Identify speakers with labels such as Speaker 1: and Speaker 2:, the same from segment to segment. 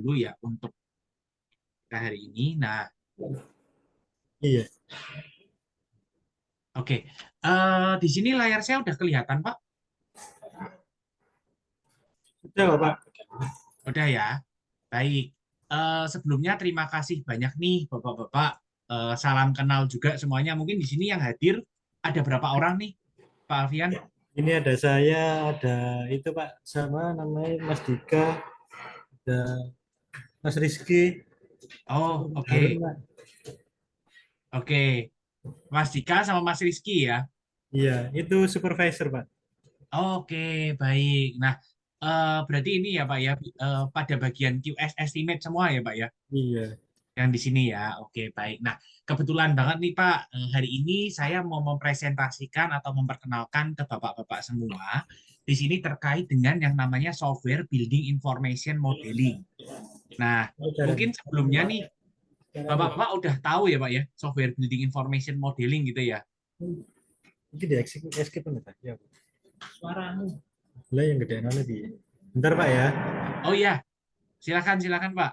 Speaker 1: dulu ya untuk hari ini. Nah,
Speaker 2: Iya,
Speaker 1: oke. Di sini layar saya udah kelihatan, Pak.
Speaker 2: sudah kok, Pak.
Speaker 1: Udah ya. Baik. Sebelumnya terima kasih banyak nih, Bapak-bapak. Salam kenal juga semuanya. Mungkin di sini yang hadir ada berapa orang nih, Pak Alfian?
Speaker 2: Ini ada saya, ada itu Pak, sama namanya Mas Dika, ada Mas Rizky,
Speaker 1: Oh,
Speaker 2: Mas Harun
Speaker 1: oke.
Speaker 2: Pak.
Speaker 1: Oke. Mas Dika sama Mas Rizky ya.
Speaker 2: Iya, itu supervisor Pak.
Speaker 1: Oke, baik. Nah, berarti ini ya Pak ya, pada bagian QS estimate semua ya Pak ya,
Speaker 2: Iya.
Speaker 1: yang di sini ya. Oke, baik. Nah, kebetulan banget nih Pak, hari ini saya mau mempresentasikan atau memperkenalkan ke Bapak-Bapak semua di sini terkait dengan yang namanya software building information modeling. Nah,
Speaker 2: Oh, jarang.
Speaker 1: mungkin sebelumnya nih, Bapak-Bapak udah tahu ya Pak ya, software building information modeling gitu ya.
Speaker 2: Mungkin di escape Pak. Ya, Pak. Suaramu. Lah yang gede di. Bentar Pak ya.
Speaker 1: Oh iya, silakan silakan Pak.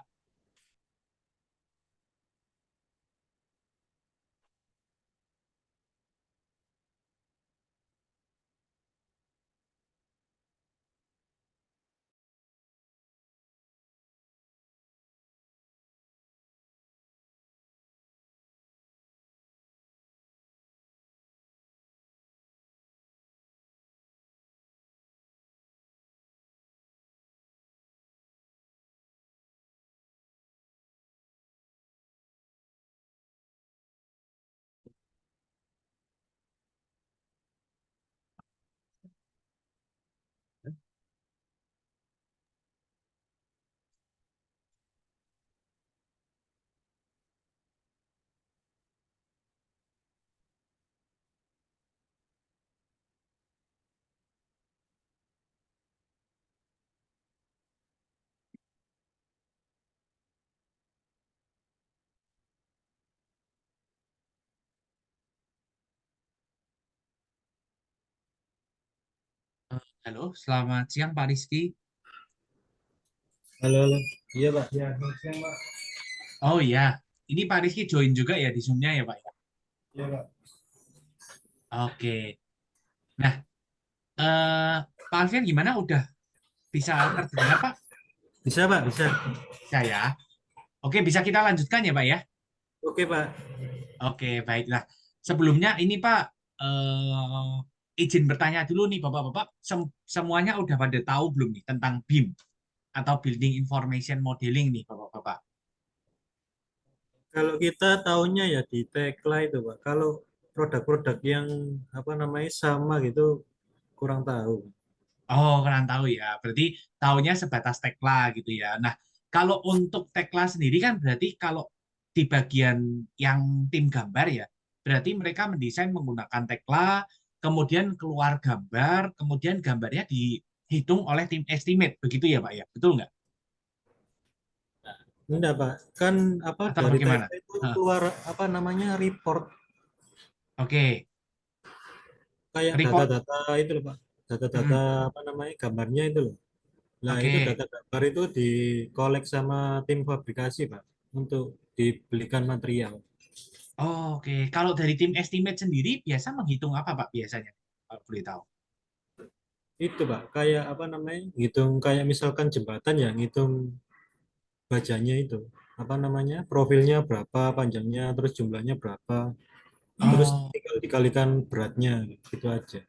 Speaker 1: Halo, selamat siang Pak Rizky.
Speaker 2: Halo, halo. Iya Pak. Ya, siang Pak.
Speaker 1: Oh iya, ini Pak Rizky join juga ya di Zoom-nya ya Pak ya.
Speaker 2: Iya Pak.
Speaker 1: Oke. Nah, eh, Pak Alfian gimana? Udah bisa terdengar Pak?
Speaker 2: Bisa Pak, bisa.
Speaker 1: Bisa ya. Oke, bisa kita lanjutkan ya Pak ya.
Speaker 2: Oke Pak.
Speaker 1: Oke, baiklah. Sebelumnya ini Pak, izin bertanya dulu nih Bapak-Bapak, semuanya udah pada tahu belum nih tentang BIM atau Building Information Modeling nih Bapak-Bapak?
Speaker 2: Kalau kita tahunya ya di Tekla itu Pak. Kalau produk-produk yang apa namanya sama gitu kurang tahu.
Speaker 1: Oh, kalian tahu ya. Berarti tahunya sebatas Tekla gitu ya. Nah, kalau untuk Tekla sendiri kan berarti kalau di bagian yang tim gambar ya, berarti mereka mendesain menggunakan Tekla, kemudian keluar gambar, kemudian gambarnya dihitung oleh tim estimate, begitu ya, Pak ya? Betul nggak?
Speaker 2: Enggak, Pak. Kan apa
Speaker 1: Atau
Speaker 2: dari
Speaker 1: bagaimana?
Speaker 2: TK itu
Speaker 1: Hah,
Speaker 2: keluar apa namanya report
Speaker 1: oke,
Speaker 2: kayak
Speaker 1: report.
Speaker 2: data-data itu loh, Pak. Data-data
Speaker 1: Hmm,
Speaker 2: apa namanya gambarnya itu loh. Nah, itu
Speaker 1: oke.
Speaker 2: data gambar itu dikolek sama tim fabrikasi, Pak, untuk dibelikan material.
Speaker 1: Oh, oke. Kalau dari tim estimate sendiri biasa menghitung apa, Pak, biasanya? Kalau boleh tahu.
Speaker 2: Itu, Pak, kayak apa namanya? Ngitung kayak misalkan jembatan ya, ngitung bajanya itu. Apa namanya? Profilnya berapa, panjangnya, terus jumlahnya berapa, terus
Speaker 1: Oh,
Speaker 2: tinggal dikalikan beratnya gitu aja.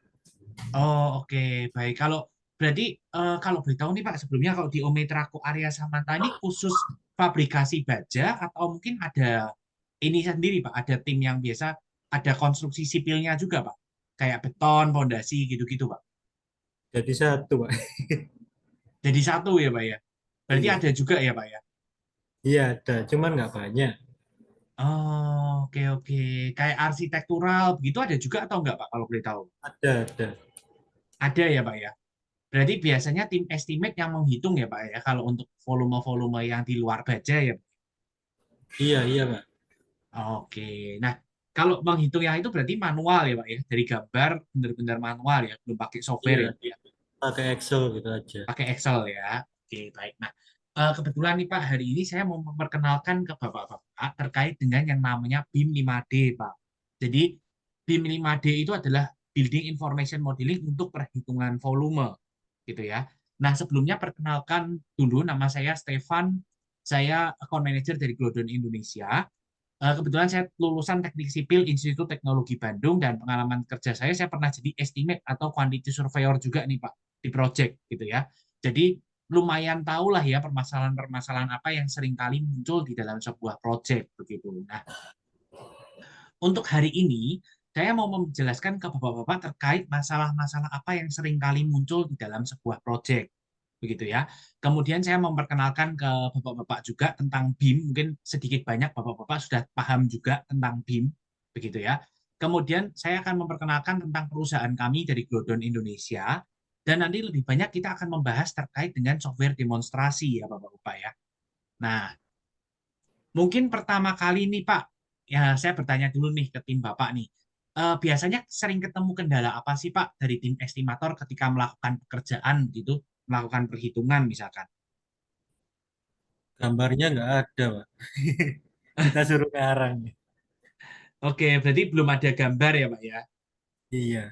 Speaker 1: oh, oke, baik. Kalau berarti kalau boleh tahu nih Pak, sebelumnya kalau di Ometraku Area Samanta ini khusus fabrikasi baja atau mungkin ada ini sendiri Pak, ada tim yang biasa ada konstruksi sipilnya juga Pak, kayak beton, pondasi gitu-gitu Pak.
Speaker 2: Jadi satu, Pak.
Speaker 1: Jadi satu ya Pak ya. Berarti
Speaker 2: Iya.
Speaker 1: ada juga ya Pak ya.
Speaker 2: Iya ada, cuman nggak banyak.
Speaker 1: Oh, oke oke. Kayak arsitektural begitu ada juga atau enggak Pak kalau boleh tahu?
Speaker 2: Ada.
Speaker 1: Ada ya Pak ya. Berarti biasanya tim estimate yang menghitung ya Pak ya kalau untuk volume-volume yang di luar baja ya.
Speaker 2: Iya Pak.
Speaker 1: Oke. Nah, kalau menghitung yang itu berarti manual ya Pak ya. Dari gambar benar-benar manual ya, belum pakai software
Speaker 2: Iya,
Speaker 1: ya Pak ya.
Speaker 2: pakai Excel gitu aja.
Speaker 1: Pakai Excel ya. Oke, baik. Nah, Kebetulan nih Pak, hari ini saya mau memperkenalkan ke Bapak-Bapak terkait dengan yang namanya BIM 5D, Pak. Jadi, BIM 5D itu adalah Building Information Modeling untuk perhitungan volume, gitu ya. Nah, sebelumnya perkenalkan dulu, nama saya Stefan, saya Account Manager dari Glodon Indonesia. Kebetulan saya lulusan Teknik Sipil Institut Teknologi Bandung, dan pengalaman kerja saya pernah jadi estimate atau quantity surveyor juga nih Pak, di project gitu ya. Jadi lumayan tahu lah ya permasalahan-permasalahan apa yang sering kali muncul di dalam sebuah project begitu. Nah, untuk hari ini saya mau menjelaskan ke Bapak-Bapak terkait masalah-masalah apa yang sering kali muncul di dalam sebuah project begitu ya. Kemudian saya memperkenalkan ke Bapak-Bapak juga tentang BIM, mungkin sedikit banyak Bapak-Bapak sudah paham juga tentang BIM begitu ya. Kemudian saya akan memperkenalkan tentang perusahaan kami dari Glodon Indonesia, dan nanti lebih banyak kita akan membahas terkait dengan software demonstrasi ya Bapak-Bapak ya. Nah, mungkin pertama kali nih Pak, ya saya bertanya dulu nih ke tim Bapak nih. Biasanya sering ketemu kendala apa sih Pak dari tim estimator ketika melakukan pekerjaan gitu, melakukan perhitungan misalkan?
Speaker 2: Gambarnya nggak ada, Pak. Kita suruh ngarang.
Speaker 1: Oke, berarti belum ada gambar ya Pak ya?
Speaker 2: Iya.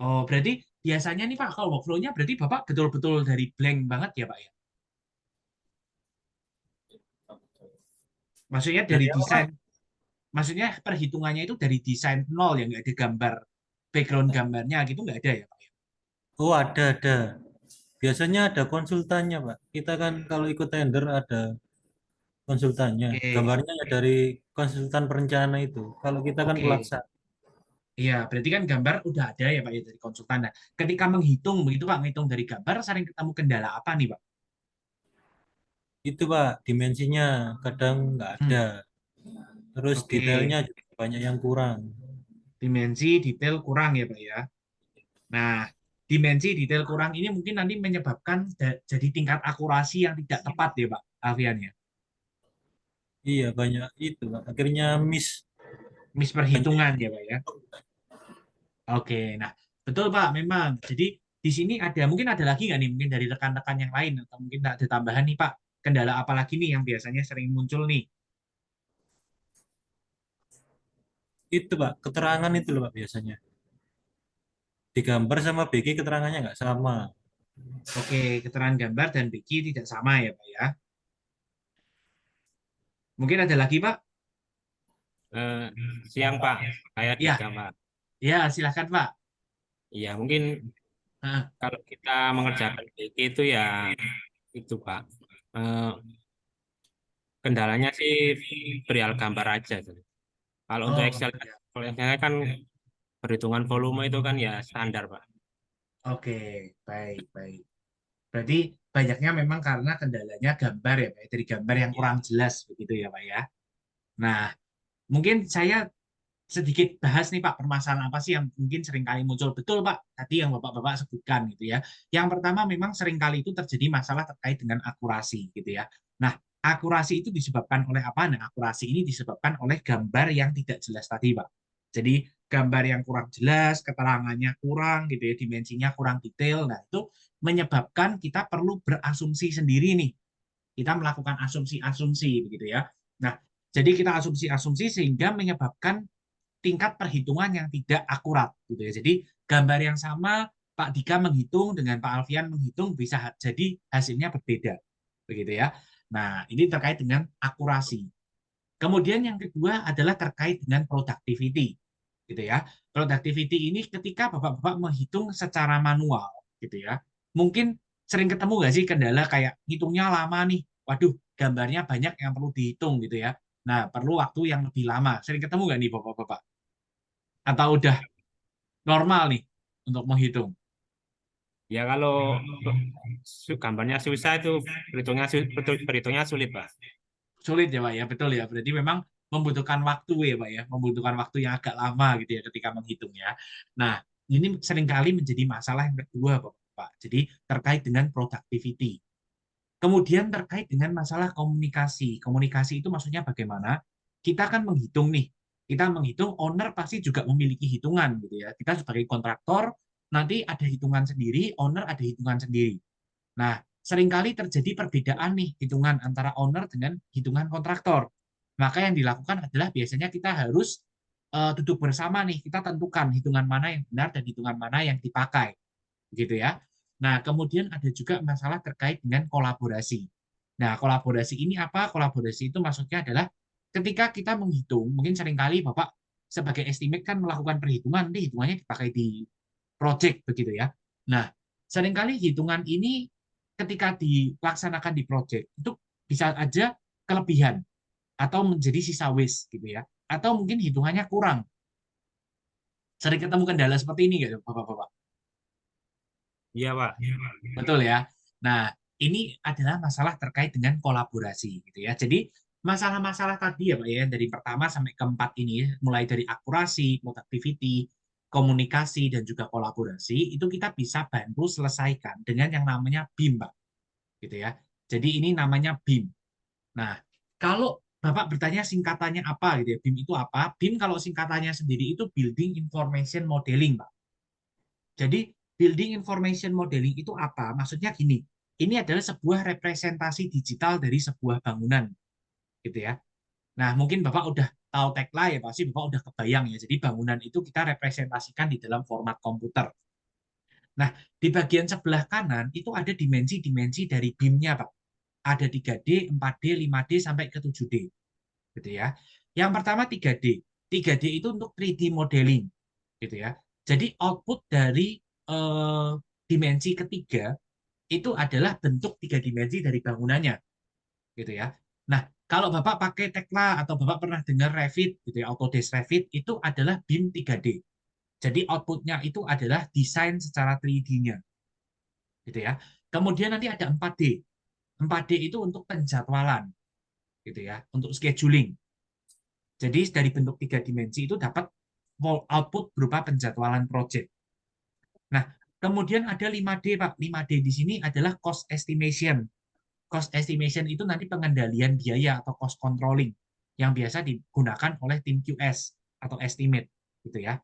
Speaker 1: Oh, berarti biasanya nih Pak, kalau workflow-nya berarti Bapak betul-betul dari blank banget ya Pak ya? Maksudnya dari
Speaker 2: Dari apa, Pak?
Speaker 1: desain, maksudnya perhitungannya itu dari desain nol ya, nggak ada gambar, background gambarnya gitu nggak ada ya Pak ya?
Speaker 2: Oh, ada. Biasanya ada konsultannya, Pak. Kita kan kalau ikut tender ada konsultannya.
Speaker 1: Oke,
Speaker 2: Gambarnya ya dari konsultan perencana itu. Kalau kita kan
Speaker 1: oke.
Speaker 2: pelaksana.
Speaker 1: Iya, berarti kan gambar udah ada ya Pak ya dari konsultan. Nah, ketika menghitung begitu Pak, menghitung dari gambar sering ketemu kendala apa nih Pak?
Speaker 2: Itu, Pak, dimensinya kadang nggak
Speaker 1: Hmm,
Speaker 2: ada. Terus
Speaker 1: oke,
Speaker 2: detailnya juga banyak yang kurang.
Speaker 1: dimensi detail kurang ya Pak ya. Nah, dimensi detail kurang ini mungkin nanti menyebabkan jadi tingkat akurasi yang tidak tepat ya Pak Alfian ya.
Speaker 2: Iya, banyak itu, Pak. Akhirnya miss. Banyak
Speaker 1: Misperhitungan
Speaker 2: yang
Speaker 1: ya Pak ya. Oke, nah betul Pak memang. Jadi di sini ada mungkin ada lagi nggak nih mungkin dari rekan-rekan yang lain atau mungkin ada tambahan nih Pak. Kendala apa lagi nih yang biasanya sering muncul nih?
Speaker 2: itu, Pak. Keterangan itu loh, Pak, biasanya. Digambar sama BG keterangannya nggak sama.
Speaker 1: Oke, keterangan gambar dan biji tidak sama ya, Pak ya. Mungkin ada lagi, Pak?
Speaker 3: Eh, siang Pak, saya
Speaker 1: Ya,
Speaker 3: Dika Pak.
Speaker 1: ya, silakan, Pak.
Speaker 3: Iya mungkin
Speaker 1: Nah,
Speaker 3: kalau kita mengerjakan BG itu ya itu Pak. Eh, kendalanya sih perihal gambar aja. Kalau untuk
Speaker 1: oh,
Speaker 3: Excel,
Speaker 1: ya.
Speaker 3: kalau Excel kan perhitungan volume itu kan ya standar Pak.
Speaker 1: Oke, baik, baik. Berarti banyaknya memang karena kendalanya gambar ya, Pak, ya. Dari gambar yang
Speaker 3: Iya.
Speaker 1: kurang jelas begitu ya, Pak ya. Nah, mungkin saya sedikit bahas nih Pak, permasalahan apa sih yang mungkin sering kali muncul. Betul Pak, tadi yang Bapak-Bapak sebutkan gitu ya. Yang pertama memang sering kali itu terjadi masalah terkait dengan akurasi gitu ya. Nah, akurasi itu disebabkan oleh apa? Nah, akurasi ini disebabkan oleh gambar yang tidak jelas tadi Pak. Jadi gambar yang kurang jelas, keterangannya kurang gitu ya, dimensinya kurang detail. Nah, itu menyebabkan kita perlu berasumsi sendiri nih. Kita melakukan asumsi-asumsi begitu ya. Nah, jadi kita asumsi-asumsi sehingga menyebabkan tingkat perhitungan yang tidak akurat gitu ya. Jadi gambar yang sama Pak Dika menghitung dengan Pak Alfian menghitung bisa jadi hasilnya berbeda begitu ya. Nah, ini terkait dengan akurasi. Kemudian yang kedua adalah terkait dengan productivity gitu ya. Productivity ini ketika Bapak-bapak menghitung secara manual gitu ya. Mungkin sering ketemu nggak sih kendala kayak hitungnya lama nih. Waduh, gambarnya banyak yang perlu dihitung gitu ya. Nah, perlu waktu yang lebih lama. Sering ketemu nggak nih Bapak-bapak? Atau udah normal nih untuk menghitung?
Speaker 3: Ya kalau gambarnya susah itu perhitungnya sulit Pak.
Speaker 1: Sulit ya Pak ya, betul ya. Berarti memang membutuhkan waktu ya Pak ya, membutuhkan waktu yang agak lama gitu ya ketika menghitung ya. Nah, ini seringkali menjadi masalah yang kedua Pak. Jadi terkait dengan productivity. Kemudian terkait dengan masalah komunikasi. Komunikasi itu maksudnya bagaimana? Kita kan menghitung nih. Kita menghitung, owner pasti juga memiliki hitungan gitu ya. Kita sebagai kontraktor nanti ada hitungan sendiri, owner ada hitungan sendiri. Nah, seringkali terjadi perbedaan nih hitungan antara owner dengan hitungan kontraktor. Maka yang dilakukan adalah biasanya kita harus duduk bersama nih, kita tentukan hitungan mana yang benar dan hitungan mana yang dipakai, gitu ya. Nah, kemudian ada juga masalah terkait dengan kolaborasi. Nah, kolaborasi ini apa? Kolaborasi itu maksudnya adalah ketika kita menghitung, mungkin seringkali Bapak sebagai estimate kan melakukan perhitungan, nanti hitungannya dipakai di project begitu ya. Nah, seringkali hitungan ini ketika dilaksanakan di project itu bisa aja kelebihan atau menjadi sisa waste gitu ya. Atau mungkin hitungannya kurang. Sering ketemu kendala seperti ini gitu, Bapak-bapak.
Speaker 3: Iya, Pak.
Speaker 1: Betul ya. Nah, ini adalah masalah terkait dengan kolaborasi gitu ya. Jadi masalah-masalah tadi ya Pak ya, dari pertama sampai keempat ini, mulai dari akurasi, productivity, komunikasi, dan juga kolaborasi, itu kita bisa bantu selesaikan dengan yang namanya BIM, Pak. Gitu ya. Jadi ini namanya BIM. Nah, kalau Bapak bertanya singkatannya apa gitu ya, BIM itu apa? BIM kalau singkatannya sendiri itu Building Information Modeling, Pak. Jadi Building Information Modeling itu apa? Maksudnya gini, ini adalah sebuah representasi digital dari sebuah bangunan, gitu ya. Nah, mungkin Bapak udah tahu tagline ya, pasti Bapak udah kebayang ya. Jadi bangunan itu kita representasikan di dalam format komputer. Nah, di bagian sebelah kanan itu ada dimensi-dimensi dari BIM-nya, Pak. Ada 3D, 4D, 5D, sampai ke 7D. Gitu ya. Yang pertama 3D. 3D itu untuk 3D modeling. Gitu ya. Jadi output dari dimensi ketiga itu adalah bentuk 3 dimensi dari bangunannya. Gitu ya. Nah, kalau Bapak pakai Tekla atau Bapak pernah dengar Revit, gitu ya, Autodesk Revit, itu adalah BIM 3D. Jadi outputnya itu adalah desain secara 3D-nya. Gitu ya. Kemudian nanti ada 4D. 4D itu untuk penjadwalan. Gitu ya, untuk scheduling. Jadi dari bentuk 3 dimensi itu dapat output berupa penjadwalan project. Nah, kemudian ada 5D, Pak. 5D di sini adalah cost estimation. Cost estimation itu nanti pengendalian biaya atau cost controlling yang biasa digunakan oleh tim QS atau estimate gitu ya.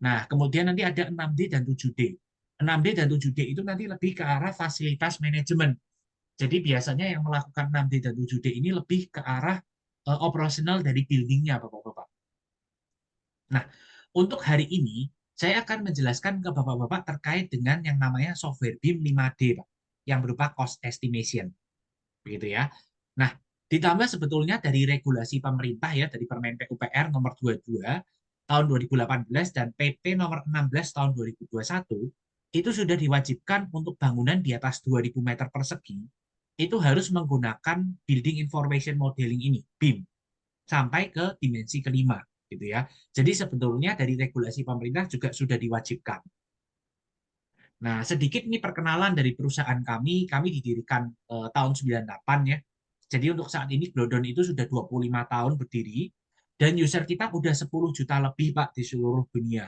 Speaker 1: Nah, kemudian nanti ada 6D dan 7D. 6D dan 7D itu nanti lebih ke arah fasilitas manajemen. Jadi biasanya yang melakukan 6D dan 7D ini lebih ke arah operasional dari buildingnya, Bapak-Bapak. Nah, untuk hari ini, saya akan menjelaskan ke Bapak-Bapak terkait dengan yang namanya software BIM 5D, Pak, yang berupa cost estimation. Begitu ya. Nah, ditambah sebetulnya dari regulasi pemerintah ya, dari Permen PUPR nomor 22 tahun 2018 dan PP nomor 16 tahun 2021, itu sudah diwajibkan untuk bangunan di atas 2000 meter persegi, itu harus menggunakan Building Information Modeling ini, BIM, sampai ke dimensi kelima. Gitu ya. Jadi sebetulnya dari regulasi pemerintah juga sudah diwajibkan. Nah, sedikit ini perkenalan dari perusahaan kami didirikan tahun 98 ya. Jadi untuk saat ini Glodon itu sudah 25 tahun berdiri, dan user kita udah 10 juta lebih Pak di seluruh dunia.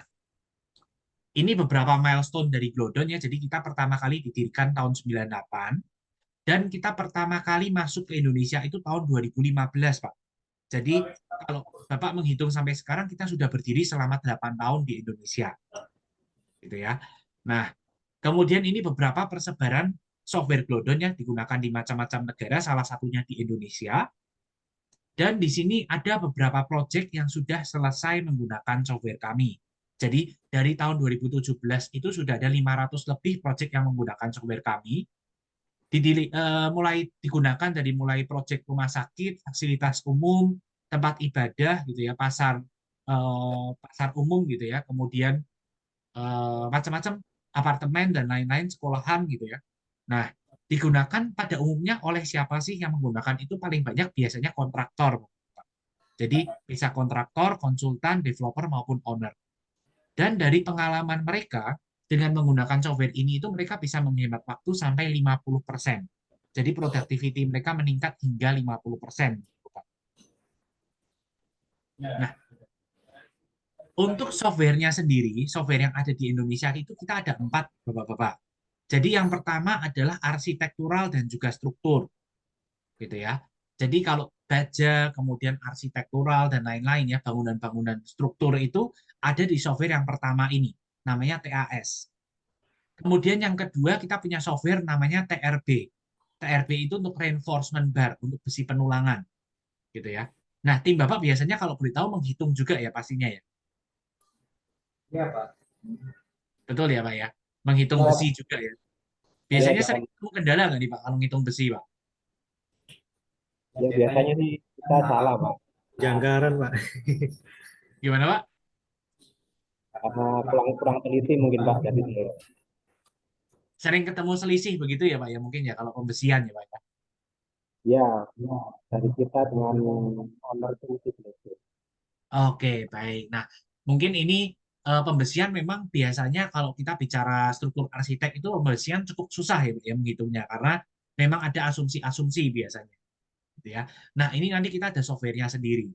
Speaker 1: Ini beberapa milestone dari Glodon ya, jadi kita pertama kali didirikan tahun 98, dan kita pertama kali masuk ke Indonesia itu tahun 2015 Pak. Jadi kalau Bapak menghitung sampai sekarang, kita sudah berdiri selama 8 tahun di Indonesia. Gitu ya. Nah, kemudian ini beberapa persebaran software Glodon yang digunakan di macam-macam negara, salah satunya di Indonesia. Dan di sini ada beberapa proyek yang sudah selesai menggunakan software kami. Jadi dari tahun 2017 itu sudah ada 500 lebih proyek yang menggunakan software kami. Mulai digunakan dari mulai proyek rumah sakit, fasilitas umum, tempat ibadah gitu ya, pasar umum gitu ya, kemudian macam-macam apartemen dan lain-lain, sekolahan gitu ya. Nah, digunakan pada umumnya oleh siapa sih yang menggunakan itu? Paling banyak biasanya kontraktor. Jadi bisa kontraktor, konsultan, developer maupun owner. Dan dari pengalaman mereka dengan menggunakan software ini itu mereka bisa menghemat waktu sampai 50%. Jadi productivity mereka meningkat hingga 50%. Nah, untuk softwarenya sendiri, software yang ada di Indonesia itu kita ada 4, Bapak-Bapak. Jadi yang pertama adalah arsitektural dan juga struktur, gitu ya. Jadi kalau baja, kemudian arsitektural dan lain-lain ya, bangunan-bangunan struktur itu ada di software yang pertama ini, namanya TAS. Kemudian yang kedua kita punya software namanya TRB. TRB itu untuk reinforcement bar, untuk besi penulangan, gitu ya. Nah, tim Bapak biasanya kalau boleh tahu menghitung juga ya pastinya ya.
Speaker 4: Iya, Pak.
Speaker 1: Betul ya, Pak ya. Menghitung
Speaker 4: Ya,
Speaker 1: besi juga ya.
Speaker 4: ya,
Speaker 1: Biasanya sering
Speaker 4: jangan.
Speaker 1: ketemu kendala nggak nih Pak kalau ngitung besi, Pak?
Speaker 4: Ya, biasanya sih kita salah, Pak.
Speaker 2: Janggaran, Pak.
Speaker 1: Gimana, Pak?
Speaker 4: Karena kurang kurang teliti mungkin, Pak. Jadi
Speaker 1: Sering ketemu selisih begitu ya, Pak ya mungkin ya kalau pembesian ya, Pak ya.
Speaker 4: ya, dari kita dengan owner itu mesti teliti.
Speaker 1: Oke, baik. Nah, mungkin ini pembesian memang biasanya kalau kita bicara struktur arsitek itu pembesian cukup susah ya, Pak, ya menghitungnya karena memang ada asumsi-asumsi biasanya, gitu ya. Nah, ini nanti kita ada softwarenya sendiri.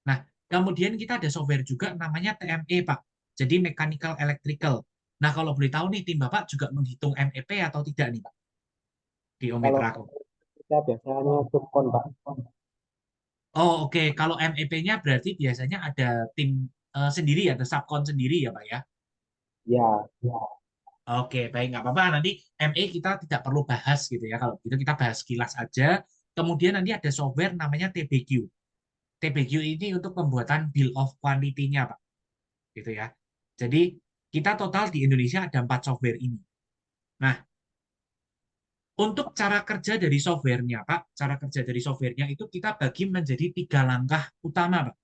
Speaker 1: Nah, kemudian kita ada software juga namanya TME, Pak. Jadi Mechanical Electrical. Nah, kalau boleh tahu nih, tim Bapak juga menghitung MEP atau tidak nih, Pak, di
Speaker 4: Kalau
Speaker 1: Ometraco?
Speaker 4: kita biasanya subkon, Pak.
Speaker 1: Oh, oke. Kalau MEP-nya berarti biasanya ada tim sendiri, ada subkon sendiri ya, Pak ya?
Speaker 4: Ya,
Speaker 1: Oke, baik. Nggak apa-apa. Nanti ME kita tidak perlu bahas gitu ya. Kalau gitu kita bahas kilas aja. Kemudian nanti ada software namanya TBQ. TBQ ini untuk pembuatan bill of quantity-nya, Pak. Gitu ya. Jadi kita total di Indonesia ada 4 software ini. Nah, untuk cara kerja dari softwarenya, Pak, cara kerja dari softwarenya itu kita bagi menjadi 3 langkah utama, Pak.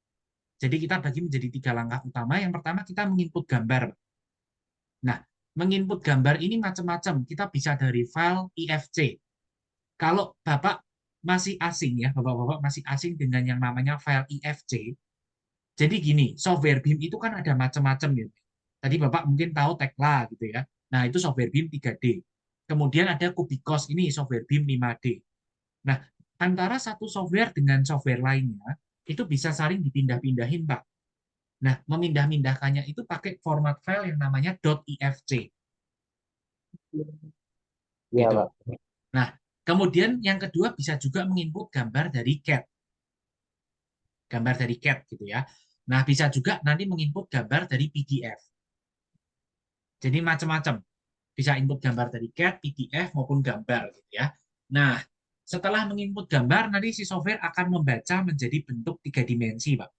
Speaker 1: Jadi kita bagi menjadi 3 langkah utama. Yang pertama kita menginput gambar, Pak. Nah, menginput gambar ini macam-macam. Kita bisa dari file IFC. Kalau Bapak masih asing ya, Bapak-bapak masih asing dengan yang namanya file IFC. Jadi gini, software BIM itu kan ada macam-macam ya. Tadi Bapak mungkin tahu Tekla gitu ya. Nah, itu software BIM 3D. Kemudian ada Kubikos, ini software BIM 5D. Nah, antara satu software dengan software lainnya, itu bisa saling dipindah-pindahin, Pak. Nah, memindah-mindahkannya itu pakai format file yang namanya .ifc.
Speaker 4: ya,
Speaker 1: Gitu.
Speaker 4: Pak.
Speaker 1: Nah, kemudian yang kedua bisa juga menginput gambar dari CAD. Gambar dari CAD gitu ya. Nah, bisa juga nanti menginput gambar dari PDF. Jadi macam-macam. Bisa input gambar dari CAD, PDF maupun gambar gitu ya. Nah, setelah menginput gambar, nanti si software akan membaca menjadi bentuk 3 dimensi, Pak.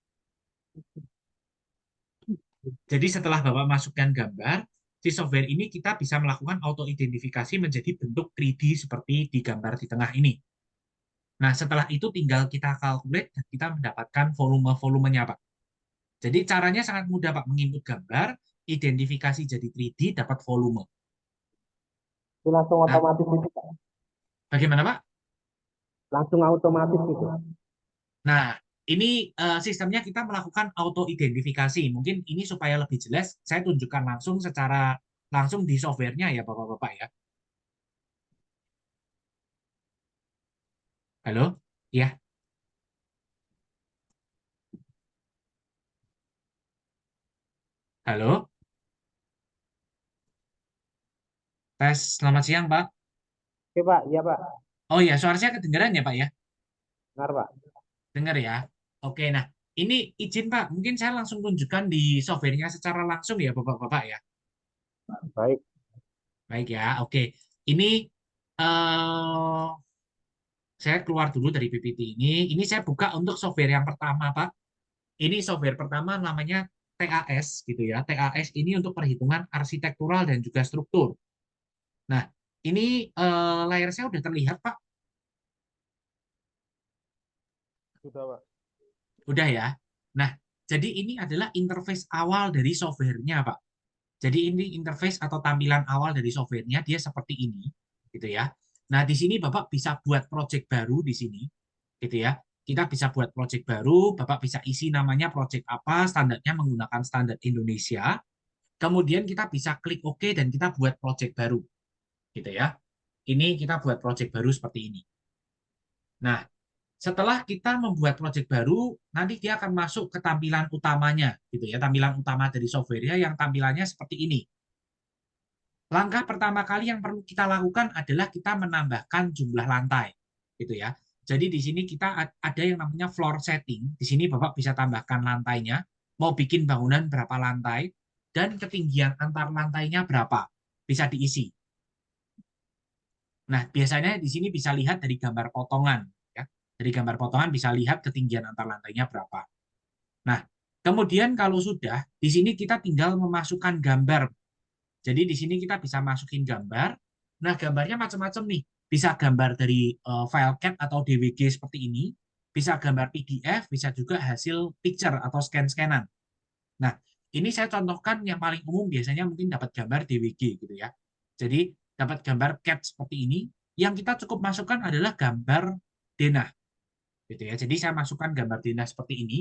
Speaker 1: Jadi setelah Bapak masukkan gambar, si software ini kita bisa melakukan auto-identifikasi menjadi bentuk 3D seperti di gambar di tengah ini. Nah, setelah itu tinggal kita calculate dan kita mendapatkan volume-volumenya, Pak. Jadi caranya sangat mudah, Pak. Menginput gambar, identifikasi jadi 3D, dapat volume.
Speaker 4: Itu langsung
Speaker 1: Nah,
Speaker 4: otomatis itu, Pak.
Speaker 1: bagaimana, Pak?
Speaker 4: Langsung otomatis itu.
Speaker 1: Nah, ini sistemnya kita melakukan auto-identifikasi. Mungkin ini supaya lebih jelas, saya tunjukkan langsung secara langsung di softwarenya ya, Bapak-Bapak ya. Halo? Ya. Halo? Tes, selamat siang, Pak.
Speaker 4: Oke, Pak. Iya, Pak.
Speaker 1: Oh ya, suara saya kedengeran ya, Pak ya?
Speaker 4: Benar, Pak.
Speaker 1: Dengar ya. Oke, nah ini izin Pak, mungkin saya langsung tunjukkan di softwarenya secara langsung ya Bapak-Bapak ya.
Speaker 4: Baik.
Speaker 1: Baik ya, oke. Ini eh saya keluar dulu dari PPT ini. Ini saya buka untuk software yang pertama Pak. Ini software pertama namanya TAS gitu ya. TAS ini untuk perhitungan arsitektural dan juga struktur. Nah, ini layar saya udah terlihat Pak.
Speaker 4: Sudah, Pak.
Speaker 1: Udah ya. Nah, jadi ini adalah interface awal dari softwarenya Pak. Jadi ini interface atau tampilan awal dari softwarenya dia seperti ini, gitu ya. Nah, di sini Bapak bisa buat project baru di sini, gitu ya. Kita bisa buat project baru, Bapak bisa isi namanya project apa, standarnya menggunakan standar Indonesia. Kemudian kita bisa klik OK dan kita buat project baru, gitu ya. Ini kita buat project baru seperti ini. Nah, setelah kita membuat project baru, nanti dia akan masuk ke tampilan utamanya, gitu ya. Tampilan utama dari softwarenya yang tampilannya seperti ini. Langkah pertama kali yang perlu kita lakukan adalah kita menambahkan jumlah lantai, gitu ya. Jadi di sini kita ada yang namanya floor setting. Di sini Bapak bisa tambahkan lantainya, mau bikin bangunan berapa lantai, dan ketinggian antar lantainya berapa, bisa diisi. Nah, biasanya di sini bisa lihat dari gambar potongan, ya. Dari gambar potongan bisa lihat ketinggian antar lantainya berapa. Nah, kemudian kalau sudah, di sini kita tinggal memasukkan gambar. Jadi di sini kita bisa masukin gambar. Nah, gambarnya macam-macam nih. Bisa gambar dari file CAD atau DWG seperti ini, bisa gambar PDF, bisa juga hasil picture atau scan-scanan. Nah, ini saya contohkan yang paling umum biasanya mungkin dapat gambar DWG gitu ya. Jadi dapat gambar CAD seperti ini, yang kita cukup masukkan adalah gambar denah gitu ya. Jadi saya masukkan gambar denah seperti ini.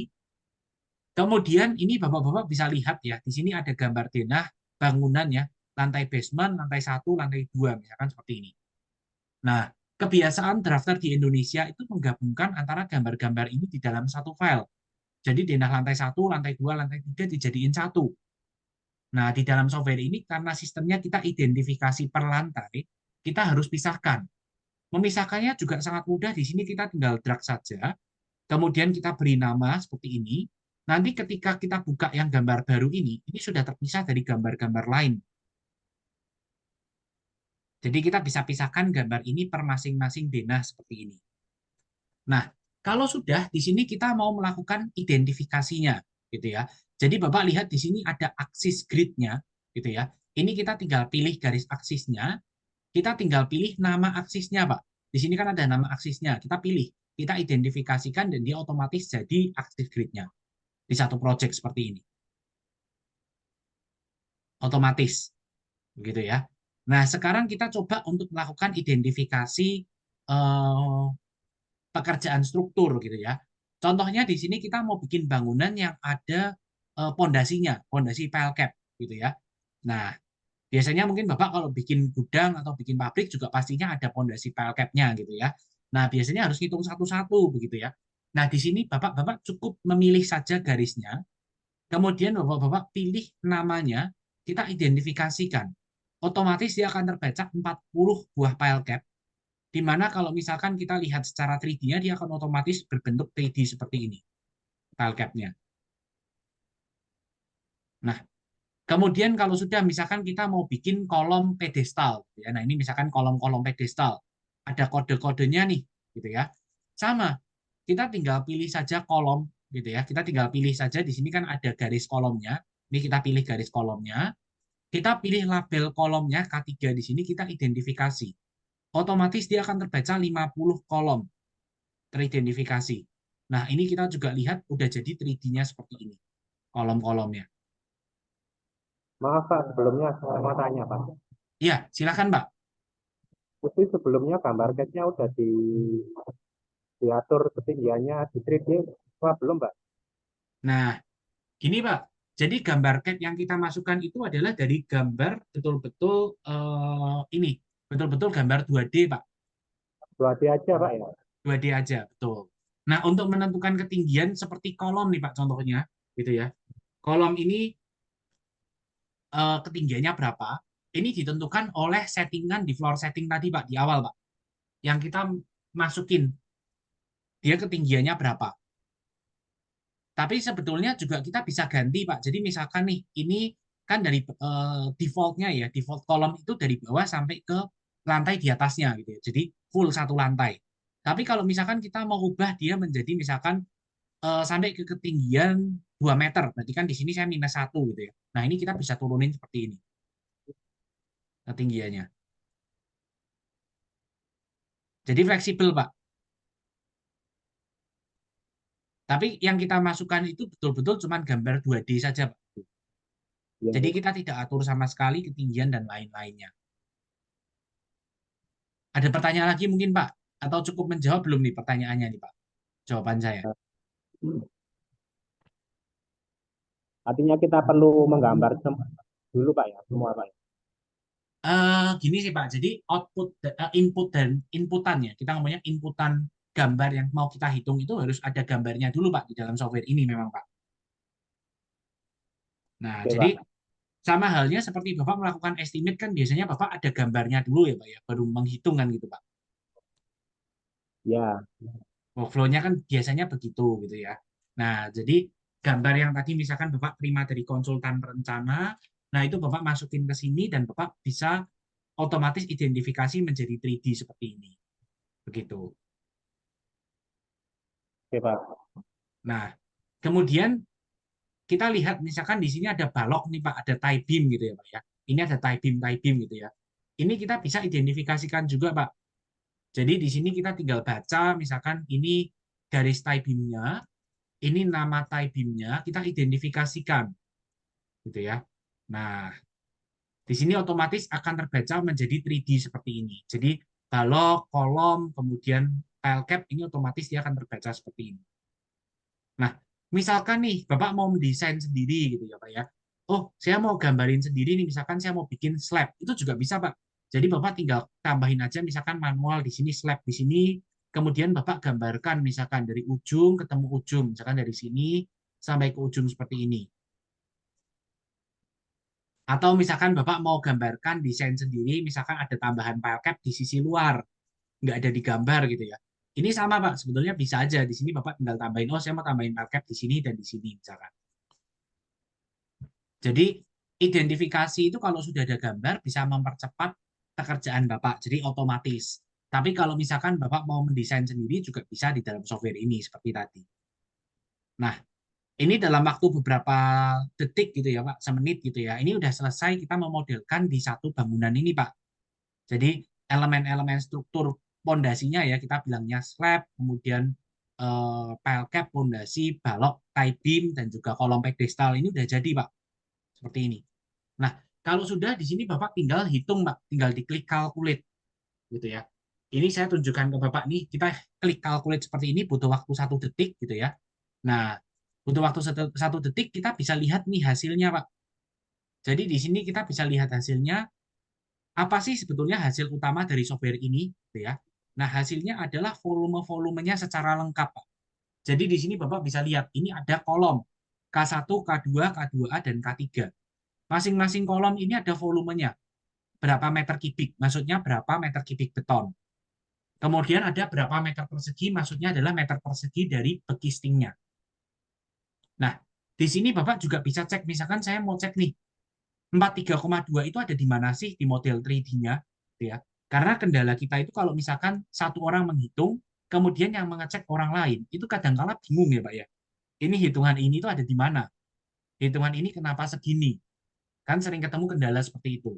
Speaker 1: Kemudian ini Bapak-bapak bisa lihat ya, di sini ada gambar denah bangunan ya, lantai basement, lantai 1, lantai 2 misalkan seperti ini. Nah, kebiasaan drafter di Indonesia itu menggabungkan antara gambar-gambar ini di dalam satu file. Jadi denah lantai 1, lantai 2, lantai 3 dijadiin satu. Nah, di dalam software ini karena sistemnya kita identifikasi per lantai, kita harus pisahkan. Memisahkannya juga sangat mudah, di sini kita tinggal drag saja, kemudian kita beri nama seperti ini. Nanti ketika kita buka yang gambar baru ini sudah terpisah dari gambar-gambar lain. Jadi kita bisa pisahkan gambar ini per masing-masing denah seperti ini. Nah, kalau sudah di sini kita mau melakukan identifikasinya, gitu ya. Jadi Bapak lihat di sini ada aksis grid-nya, gitu ya. Ini kita tinggal pilih garis aksisnya, kita tinggal pilih nama aksisnya, Pak. Di sini kan ada nama aksisnya, kita pilih, kita identifikasikan dan dia otomatis jadi aksis grid-nya di satu project seperti ini. Otomatis, begitu ya. Nah, sekarang kita coba untuk melakukan identifikasi pekerjaan struktur gitu ya. Contohnya di sini kita mau bikin bangunan yang ada pondasinya, pondasi pile cap gitu ya. Nah, biasanya mungkin Bapak kalau bikin gudang atau bikin pabrik juga pastinya ada pondasi pile cap-nya gitu ya. Nah, biasanya harus hitung satu-satu begitu ya. Nah, di sini Bapak-bapak cukup memilih saja garisnya, kemudian Bapak-bapak pilih namanya, kita identifikasikan. Otomatis dia akan terbaca 40 buah pile cap, di mana kalau misalkan kita lihat secara 3D-nya, dia akan otomatis berbentuk 3D seperti ini, tile cap-nya. Nah, kemudian kalau sudah misalkan kita mau bikin kolom pedestal, ya, nah ini misalkan kolom-kolom pedestal, ada kode-kodenya nih, gitu ya. Sama, kita tinggal pilih saja kolom, gitu ya. Kita tinggal pilih saja, di sini kan ada garis kolomnya, ini kita pilih garis kolomnya, kita pilih label kolomnya K3 di sini, kita identifikasi. Otomatis dia akan terbaca 50 kolom teridentifikasi. Nah, ini kita juga lihat udah jadi 3D-nya seperti ini, kolom-kolomnya.
Speaker 4: Maaf Pak, sebelumnya saya mau tanya Pak.
Speaker 1: Iya, silakan, Pak.
Speaker 4: Itu sebelumnya gambar CAD-nya udah diatur ketinggiannya di 3D, wah belum Pak?
Speaker 1: Nah, gini, Pak. Jadi gambar CAD yang kita masukkan itu adalah dari gambar betul-betul ini, betul-betul gambar 2D, Pak.
Speaker 4: 2D aja Pak ya?
Speaker 1: 2D aja, betul. Nah, untuk menentukan ketinggian seperti kolom nih, Pak, contohnya, gitu ya. Kolom ini ketinggiannya berapa? Ini ditentukan oleh settingan di floor setting tadi, Pak, di awal, Pak. Yang kita masukin, dia ketinggiannya berapa. Tapi sebetulnya juga kita bisa ganti, Pak. Jadi misalkan nih, ini kan dari default-nya ya, default kolom itu dari bawah sampai ke lantai di atasnya gitu ya. Jadi full satu lantai. Tapi kalau misalkan kita mau ubah dia menjadi misalkan sampai ke ketinggian 2 meter, berarti kan di sini saya -1 gitu ya. Nah, ini kita bisa turunin seperti ini ketinggiannya. Jadi fleksibel, Pak. Tapi yang kita masukkan itu betul-betul cuma gambar 2D saja, Pak.
Speaker 4: Ya,
Speaker 1: Jadi
Speaker 4: ya.
Speaker 1: kita tidak atur sama sekali ketinggian dan lain-lainnya. Ada pertanyaan lagi mungkin, Pak? Atau cukup menjawab belum nih pertanyaannya nih, Pak? Jawaban saya.
Speaker 4: Artinya kita perlu menggambar dulu Pak ya, semua Pak ya.
Speaker 1: Gini sih, Pak. Jadi input dan inputannya, kita ngomongnya inputan gambar yang mau kita hitung itu harus ada gambarnya dulu, Pak, di dalam software ini memang, Pak. Nah,
Speaker 4: Oke
Speaker 1: jadi
Speaker 4: Pak.
Speaker 1: sama halnya seperti Bapak melakukan estimate kan biasanya Bapak ada gambarnya dulu ya, Pak ya, baru menghitung kan gitu, Pak.
Speaker 4: Ya,
Speaker 1: Workflow-nya kan biasanya begitu gitu ya. Nah, jadi gambar yang tadi misalkan Bapak terima dari konsultan perencana, nah itu Bapak masukin ke sini dan Bapak bisa otomatis identifikasi menjadi 3D seperti ini. Begitu.
Speaker 4: Oke, Pak.
Speaker 1: Nah, kemudian kita lihat misalkan di sini ada balok nih Pak, ada tie beam gitu ya Pak ya. Ini ada tie beam gitu ya. Ini kita bisa identifikasikan juga Pak. Jadi di sini kita tinggal baca misalkan ini garis tie beam-nya, ini nama tie beam-nya, kita identifikasikan gitu ya. Nah, di sini otomatis akan terbaca menjadi 3D seperti ini. Jadi balok, kolom, kemudian tile cap ini otomatis dia akan terbaca seperti ini. Nah, misalkan nih Bapak mau mendesain sendiri gitu ya Pak ya. Oh, saya mau gambarin sendiri nih, misalkan saya mau bikin slab, itu juga bisa Pak. Jadi Bapak tinggal tambahin aja misalkan manual di sini, slab di sini, kemudian Bapak gambarkan misalkan dari ujung ketemu ujung, misalkan dari sini sampai ke ujung seperti ini. Atau misalkan Bapak mau gambarkan desain sendiri, misalkan ada tambahan file cap di sisi luar, nggak ada di gambar gitu ya. Ini sama Pak, sebetulnya bisa aja. Di sini Bapak tinggal tambahin, oh saya mau tambahin file cap di sini dan di sini misalkan. Jadi identifikasi itu kalau sudah ada gambar bisa mempercepat pekerjaan Bapak, jadi otomatis. Tapi kalau misalkan Bapak mau mendesain sendiri juga bisa di dalam software ini seperti tadi. Nah, ini dalam waktu beberapa detik gitu ya Pak, semenit gitu ya. Ini udah selesai kita memodelkan di satu bangunan ini Pak. Jadi elemen-elemen struktur pondasinya ya kita bilangnya slab, kemudian pile cap, pondasi, balok, tie beam dan juga kolom pedestal ini udah jadi Pak. Seperti ini. Nah, kalau sudah di sini Bapak tinggal hitung Pak, tinggal diklik calculate gitu ya. Ini saya tunjukkan ke Bapak nih, kita klik calculate seperti ini butuh waktu 1 detik gitu ya. Nah, butuh waktu 1 detik kita bisa lihat nih hasilnya Pak. Jadi di sini kita bisa lihat hasilnya apa sih sebetulnya hasil utama dari software ini gitu ya. Nah, hasilnya adalah volume-volumenya secara lengkap Pak. Jadi di sini Bapak bisa lihat ini ada kolom K1, K2, K2A dan K3. Masing-masing kolom ini ada volumenya berapa meter kubik, maksudnya berapa meter kubik beton. Kemudian ada berapa meter persegi, maksudnya adalah meter persegi dari bekistingnya. Nah, di sini Bapak juga bisa cek, misalkan saya mau cek nih, 43,2 itu ada di mana sih di model 3D-nya, ya. Karena kendala kita itu kalau misalkan satu orang menghitung, kemudian yang mengecek orang lain, itu kadang-kala bingung ya Pak ya. Ini hitungan ini tuh ada di mana? Hitungan ini kenapa segini? Kan sering ketemu kendala seperti itu.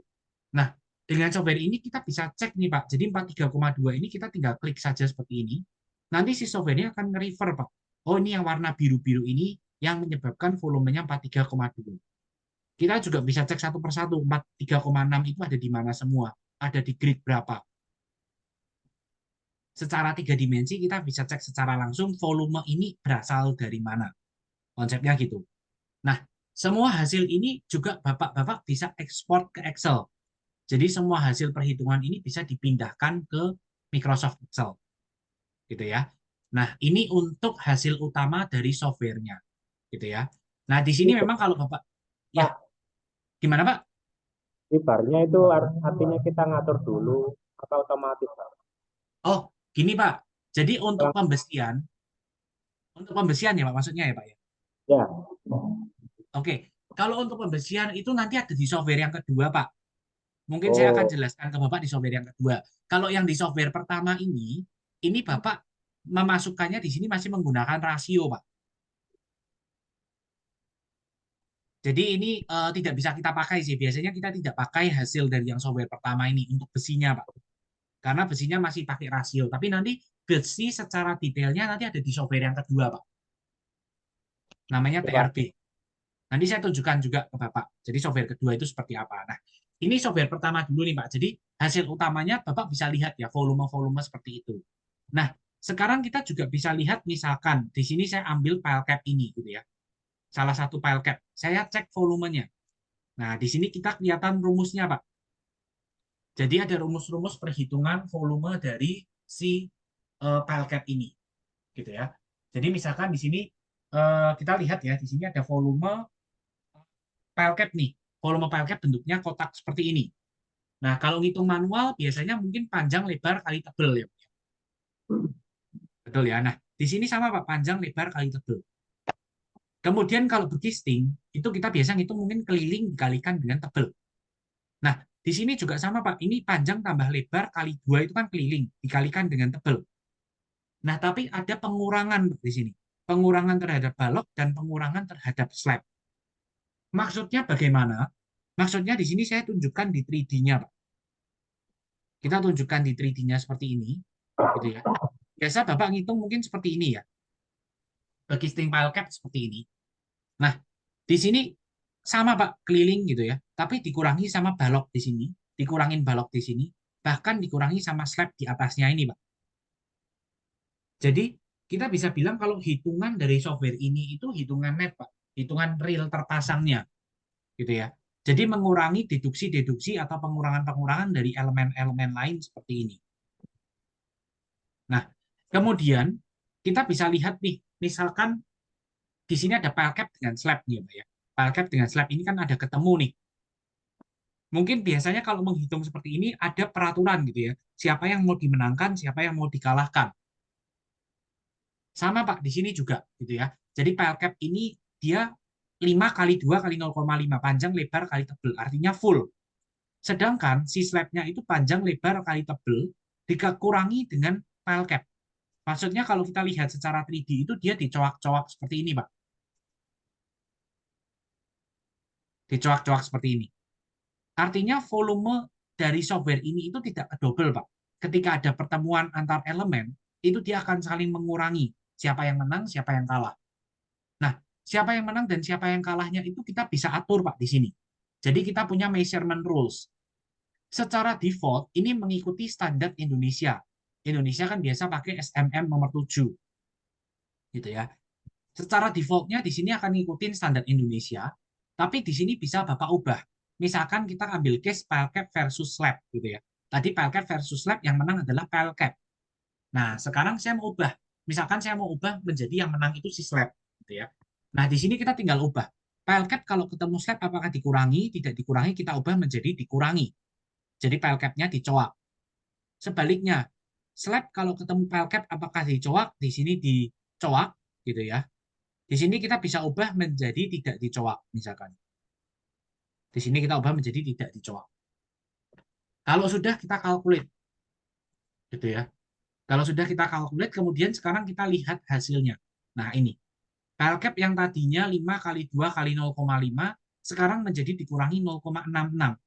Speaker 1: Nah, dengan software ini kita bisa cek nih Pak. Jadi 43,2 ini kita tinggal klik saja seperti ini. Nanti si software-nya akan nge-refer Pak. Oh ini yang warna biru-biru ini yang menyebabkan volumenya 43,2. Kita juga bisa cek satu persatu. 43,6 itu ada di mana semua. Ada di grid berapa. Secara 3 dimensi kita bisa cek secara langsung volume ini berasal dari mana. Konsepnya gitu. Nah, semua hasil ini juga Bapak-Bapak bisa ekspor ke Excel. Jadi semua hasil perhitungan ini bisa dipindahkan ke Microsoft Excel. Gitu ya. Nah, ini untuk hasil utama dari softwarenya. Gitu ya. Nah, di sini memang kalau Bapak ya,
Speaker 4: Pak,
Speaker 1: gimana Pak?
Speaker 4: di barnya itu artinya kita ngatur dulu apa otomatis, Pak?
Speaker 1: Oh, gini Pak. Jadi
Speaker 4: Kalau-
Speaker 1: untuk pembesian ya Pak maksudnya ya Pak ya.
Speaker 4: Ya,
Speaker 1: Oke. Kalau untuk pembesian itu nanti ada di software yang kedua Pak. Mungkin saya akan
Speaker 4: oh,
Speaker 1: jelaskan ke Bapak di software yang kedua. Kalau yang di software pertama ini Bapak memasukkannya di sini masih menggunakan rasio, Pak. Jadi ini tidak bisa kita pakai sih. Biasanya kita tidak pakai hasil dari yang software pertama ini untuk besinya, Pak. Karena besinya masih pakai rasio. Tapi nanti besi secara detailnya nanti ada di software yang kedua, Pak. Namanya
Speaker 4: oke, Pak.
Speaker 1: TRB. Nanti saya tunjukkan juga ke Bapak. Jadi software kedua itu seperti apa. Nah, ini software pertama dulu nih, Pak. Jadi hasil utamanya Bapak bisa lihat ya, volume-volume seperti itu. Nah, sekarang kita juga bisa lihat misalkan di sini saya ambil file cap ini gitu ya. Salah satu file cap. Saya cek volumenya. Nah, di sini kita kelihatan rumusnya, Pak. Jadi ada rumus-rumus perhitungan volume dari si file cap ini gitu ya. Jadi misalkan di sini kita lihat ya, di sini ada volume file cap nih. Volume file cap bentuknya kotak seperti ini. Nah, kalau ngitung manual biasanya mungkin panjang, lebar, kali tebel ya. Betul ya. Nah, di sini sama Pak, panjang, lebar, kali tebel. Kemudian kalau berkisting, itu kita biasa ngitung mungkin keliling dikalikan dengan tebel. Nah, Di sini juga sama Pak, ini panjang tambah lebar kali 2 itu kan keliling, dikalikan dengan tebal. Nah, tapi ada pengurangan Pak, di sini. Pengurangan terhadap balok dan pengurangan terhadap slab. Maksudnya bagaimana? Maksudnya di sini saya tunjukkan di 3D-nya Pak. Kita tunjukkan di 3D-nya seperti ini, gitu ya. Biasa Bapak ngitung mungkin seperti ini ya. Existing pile cap seperti ini. Nah, di sini sama Pak, keliling gitu ya. Tapi dikurangi sama balok di sini, dikurangin balok di sini, bahkan dikurangi sama slab di atasnya ini, Pak. Jadi, kita bisa bilang kalau hitungan dari software ini itu hitungan net, Pak. Hitungan real terpasangnya, gitu ya. Jadi, mengurangi deduksi-deduksi atau pengurangan-pengurangan dari elemen-elemen lain seperti ini. Nah, kemudian kita bisa lihat nih, misalkan di sini ada pile cap dengan slab nih, Pak ya. Pile cap dengan slab ini kan ada ketemu nih. Mungkin biasanya kalau menghitung seperti ini ada peraturan gitu ya. Siapa yang mau dimenangkan, siapa yang mau dikalahkan. Sama Pak, di sini juga gitu ya. Jadi pile cap ini dia 5 kali 2 kali 0,5 panjang lebar kali tebal, artinya full. Sedangkan si slabnya itu panjang lebar kali tebal dikurangi dengan pile cap. Maksudnya kalau kita lihat secara 3D itu dia dicoak-coak seperti ini Pak. Dicoak-coak seperti ini. Artinya volume dari software ini itu tidak kedobel, Pak. Ketika ada pertemuan antar elemen, itu dia akan saling mengurangi siapa yang menang, siapa yang kalah. Nah, siapa yang menang dan siapa yang kalahnya itu kita bisa atur, Pak, di sini. Jadi kita punya measurement rules. Secara default, ini mengikuti standar Indonesia. Indonesia kan biasa pakai SMM nomor 7. Gitu ya. Secara defaultnya di sini akan ngikutin standar Indonesia, tapi di sini bisa Bapak ubah. Misalkan kita ambil case pile cap versus slab gitu ya. Tadi pile cap versus slab yang menang adalah pile cap. Nah, sekarang saya mau ubah. Misalkan saya mau ubah menjadi yang menang itu si slab gitu ya. Nah, di sini kita tinggal ubah. Pile cap kalau ketemu slab apakah dikurangi? Tidak dikurangi, kita ubah menjadi dikurangi. Jadi pile cap-nya dicoak. Sebaliknya, slab kalau ketemu pile cap apakah dicoak? Di sini dicoak gitu ya. Di sini kita bisa ubah menjadi tidak dicoak, misalkan. Di sini kita ubah menjadi tidak dicoak. Kalau sudah kita kalkulit, gitu ya. Kalau sudah kita kalkulit, kemudian sekarang kita lihat hasilnya. Nah, ini. Pile cap yang tadinya 5 kali 2 kali 0,5, sekarang menjadi dikurangi 0,66.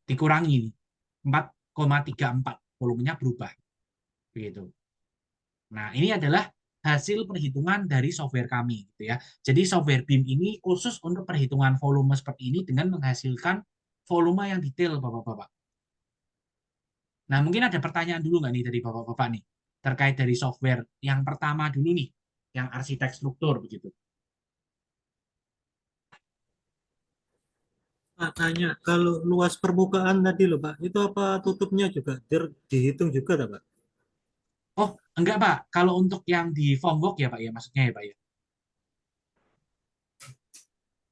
Speaker 1: Dikurangi 4,34. Volumenya berubah. Begitu. Nah, ini adalah hasil perhitungan dari software kami gitu ya. Jadi software BIM ini khusus untuk perhitungan volume seperti ini dengan menghasilkan volume yang detail Bapak-bapak. Nah, mungkin ada pertanyaan dulu nggak nih dari Bapak-bapak nih terkait dari software yang pertama dulu nih, yang arsitek struktur begitu.
Speaker 2: Pak, tanya, kalau luas permukaan tadi loh Pak, itu apa tutupnya juga dihitung juga tak Pak?
Speaker 1: Oh, enggak Pak. Kalau untuk yang di Formwork ya Pak ya, maksudnya ya Pak ya.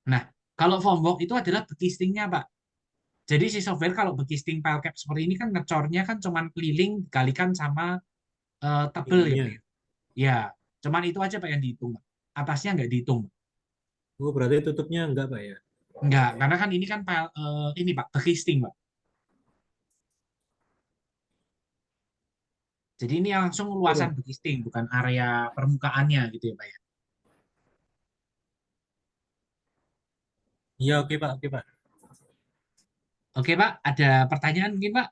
Speaker 1: Nah, kalau Formwork itu adalah bekistingnya Pak. Jadi si software kalau bekisting pile cap seperti ini kan ngecornya kan cuman keliling dikalikan sama tebel ya Pak
Speaker 2: Ininya.
Speaker 1: ya. Ya, cuman itu aja Pak yang dihitung, Pak. Atasnya nggak dihitung.
Speaker 2: Oh, berarti tutupnya enggak Pak ya?
Speaker 1: Nggak, karena kan ini kan ini Pak, bekisting Pak. Jadi ini langsung
Speaker 2: Oke
Speaker 1: luasan
Speaker 2: Pak.
Speaker 1: bekisting, bukan area permukaannya gitu ya Pak ya.
Speaker 2: Iya, oke Pak, oke Pak.
Speaker 1: Oke Pak, ada pertanyaan mungkin Pak?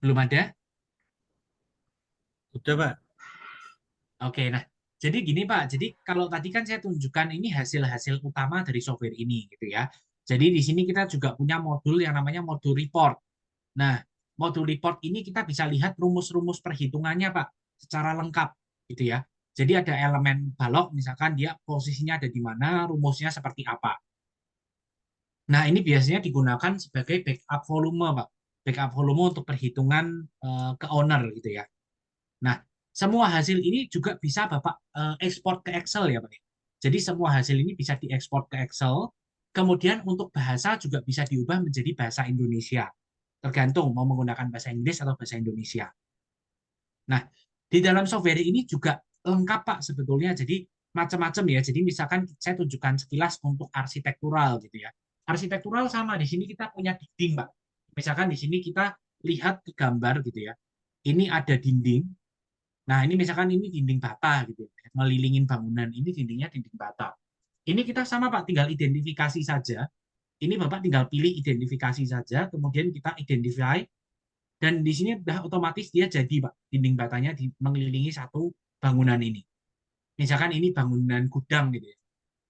Speaker 1: Belum ada?
Speaker 2: Sudah Pak.
Speaker 1: Oke, nah jadi gini Pak, jadi kalau tadi kan saya tunjukkan ini hasil-hasil utama dari software ini gitu ya. Jadi di sini kita juga punya modul yang namanya modul report. Nah, modul report ini kita bisa lihat rumus-rumus perhitungannya Pak, secara lengkap gitu ya. Jadi ada elemen balok, misalkan dia posisinya ada di mana, rumusnya seperti apa. Nah, ini biasanya digunakan sebagai backup volume Pak. Backup volume untuk perhitungan ke owner gitu ya. Nah, semua hasil ini juga bisa Bapak ekspor ke Excel ya Pak. Jadi semua hasil ini bisa diekspor ke Excel. Kemudian untuk bahasa juga bisa diubah menjadi bahasa Indonesia. Tergantung mau menggunakan bahasa Inggris atau bahasa Indonesia. Nah, di dalam software ini juga lengkap Pak sebetulnya. Jadi macam-macam ya. Jadi misalkan saya tunjukkan sekilas untuk arsitektural gitu ya. Arsitektural sama di sini kita punya dinding, Pak. Misalkan di sini kita lihat ke gambar gitu ya. Ini ada dinding. Nah, ini misalkan ini dinding bata gitu ya. Ngelilingin bangunan. Ini dindingnya dinding bata. Ini kita sama Pak, tinggal identifikasi saja. Ini Bapak tinggal pilih identifikasi saja, kemudian kita identify, dan di sini udah otomatis dia jadi Pak, dinding batanya mengelilingi satu bangunan ini. Misalkan ini bangunan gudang gitu ya.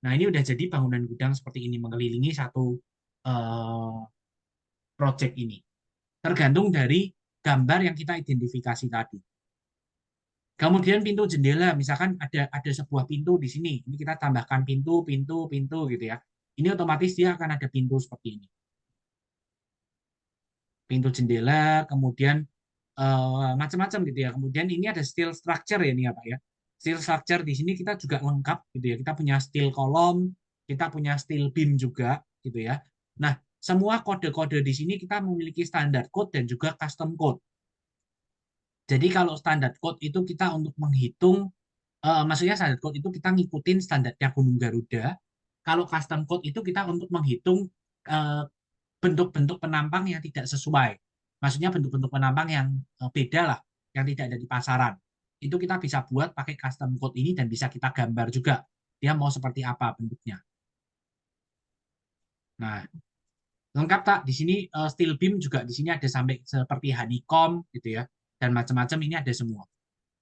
Speaker 1: Nah, ini udah jadi bangunan gudang seperti ini, mengelilingi satu project ini. Tergantung dari gambar yang kita identifikasi tadi. Kemudian pintu jendela, misalkan ada sebuah pintu di sini. Ini kita tambahkan pintu gitu ya. Ini otomatis dia akan ada pintu seperti ini. Pintu jendela, kemudian macam-macam gitu ya. Kemudian ini ada steel structure ya ini apa ya. Steel structure di sini kita juga lengkap gitu ya. Kita punya steel kolom, kita punya steel beam juga gitu ya. Nah, semua kode-kode di sini kita memiliki standar code dan juga custom code. Jadi kalau standar code itu kita untuk menghitung, maksudnya standar code itu kita ngikutin standarnya Gunung Garuda. Kalau custom code itu kita untuk menghitung bentuk-bentuk penampang yang tidak sesuai. Maksudnya bentuk-bentuk penampang yang beda lah, yang tidak ada di pasaran. Itu kita bisa buat pakai custom code ini dan bisa kita gambar juga. Dia mau seperti apa bentuknya. Nah, lengkap tak? Di sini steel beam juga di sini ada sampai seperti honeycomb gitu ya. Dan macam-macam ini ada semua.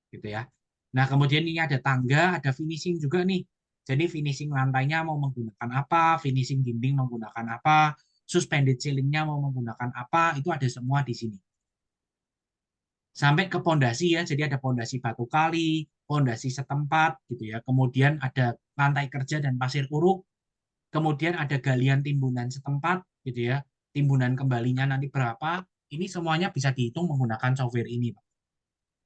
Speaker 1: Gitu ya. Nah, kemudian ini ada tangga, ada finishing juga nih. Jadi finishing lantainya mau menggunakan apa, finishing dinding menggunakan apa, suspended ceilingnya mau menggunakan apa, itu ada semua di sini. Sampai ke pondasi ya, jadi ada pondasi batu kali, pondasi setempat gitu ya. Kemudian ada lantai kerja dan pasir uruk. Kemudian ada galian timbunan setempat gitu ya. Timbunan kembalinya nanti berapa, ini semuanya bisa dihitung menggunakan software ini, Pak.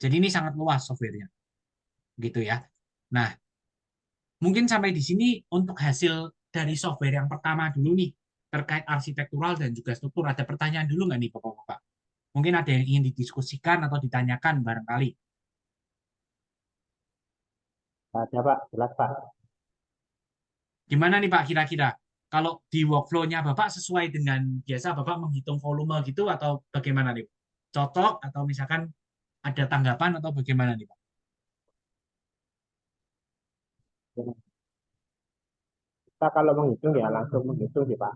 Speaker 1: Jadi ini sangat luas softwarenya. Gitu ya. Nah, mungkin sampai di sini untuk hasil dari software yang pertama dulu nih, terkait arsitektural dan juga struktur. Ada pertanyaan dulu nggak nih Bapak-Bapak? Mungkin ada yang ingin didiskusikan atau ditanyakan barangkali.
Speaker 4: Ada Pak, jelas Pak.
Speaker 1: Gimana nih Pak kira-kira? Kalau di workflow-nya Bapak sesuai dengan biasa Bapak menghitung volume gitu atau bagaimana nih? Cocok atau misalkan ada tanggapan atau bagaimana nih Pak?
Speaker 4: Kita kalau menghitung ya langsung menghitung sih Pak.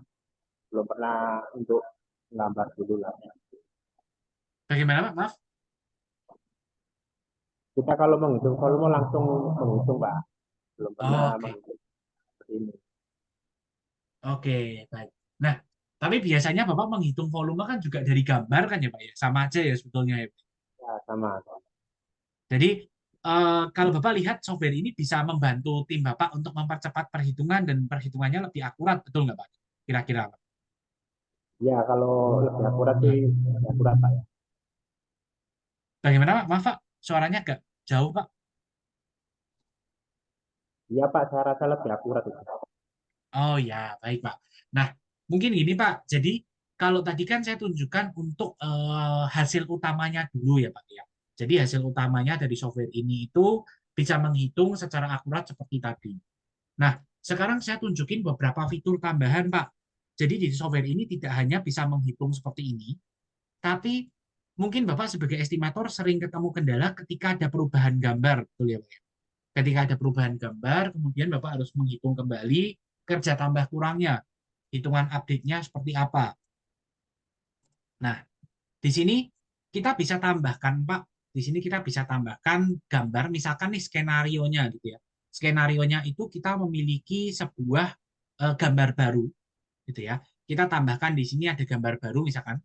Speaker 4: Belum pernah untuk gambar dulu lah.
Speaker 1: Bagaimana Pak? Maaf.
Speaker 4: Kita kalau menghitung volume langsung menghitung Pak. Belum pernah
Speaker 1: Oke.
Speaker 4: menghitung seperti ini.
Speaker 1: Oke, baik. Nah, tapi biasanya Bapak menghitung volume kan juga dari gambar kan ya Pak ya? Sama aja ya sebetulnya ya.
Speaker 4: Ya sama.
Speaker 1: Jadi kalau Bapak lihat software ini bisa membantu tim Bapak untuk mempercepat perhitungan dan perhitungannya lebih akurat, betul nggak Pak? Kira-kira Pak?
Speaker 4: Ya kalau lebih akurat sih lebih akurat Pak ya.
Speaker 1: Bagaimana Pak? Maaf Pak, suaranya agak jauh Pak.
Speaker 4: Iya Pak, saya rasa lebih akurat itu.
Speaker 1: Oh ya, baik Pak. Nah, mungkin gini Pak. Jadi kalau tadi kan saya tunjukkan untuk hasil utamanya dulu ya Pak ya. Jadi hasil utamanya dari software ini itu bisa menghitung secara akurat seperti tadi. Nah, sekarang saya tunjukin beberapa fitur tambahan Pak. Jadi di software ini tidak hanya bisa menghitung seperti ini, tapi mungkin Bapak sebagai estimator sering ketemu kendala ketika ada perubahan gambar, betul ya Pak ya? Ketika ada perubahan gambar, kemudian Bapak harus menghitung kembali kerja tambah kurangnya, hitungan update-nya seperti apa. Nah, di sini kita bisa tambahkan, Pak. Di sini kita bisa tambahkan gambar, misalkan nih skenario-nya gitu ya. Skenario-nya itu kita memiliki sebuah gambar baru, gitu ya. Kita tambahkan di sini ada gambar baru, misalkan.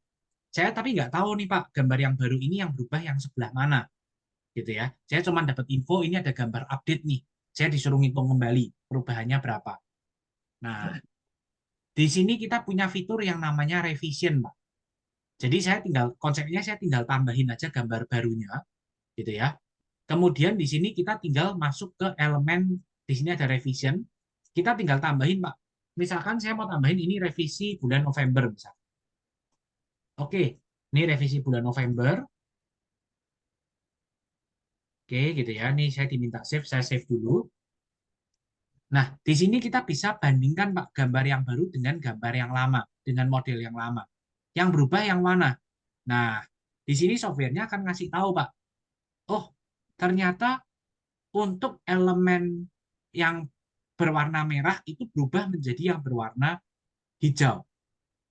Speaker 1: Saya tapi nggak tahu nih Pak, gambar yang baru ini yang berubah yang sebelah mana, gitu ya. Saya cuma dapat info ini ada gambar update nih. Saya disuruh ngitung kembali perubahannya berapa. Nah, di sini kita punya fitur yang namanya revision, Pak. Jadi konsepnya saya tinggal tambahin aja gambar barunya, gitu ya. Kemudian di sini kita tinggal masuk ke elemen, di sini ada revision, kita tinggal tambahin, Pak. Misalkan saya mau tambahin ini revisi bulan November, misalkan. Oke, ini revisi bulan November. Oke, gitu ya. Ini saya diminta save, saya save dulu. Nah, di sini kita bisa bandingkan Pak gambar yang baru dengan gambar yang lama, dengan model yang lama. Yang berubah yang mana? Nah, di sini softwarenya akan ngasih tahu Pak, oh ternyata untuk elemen yang berwarna merah itu berubah menjadi yang berwarna hijau,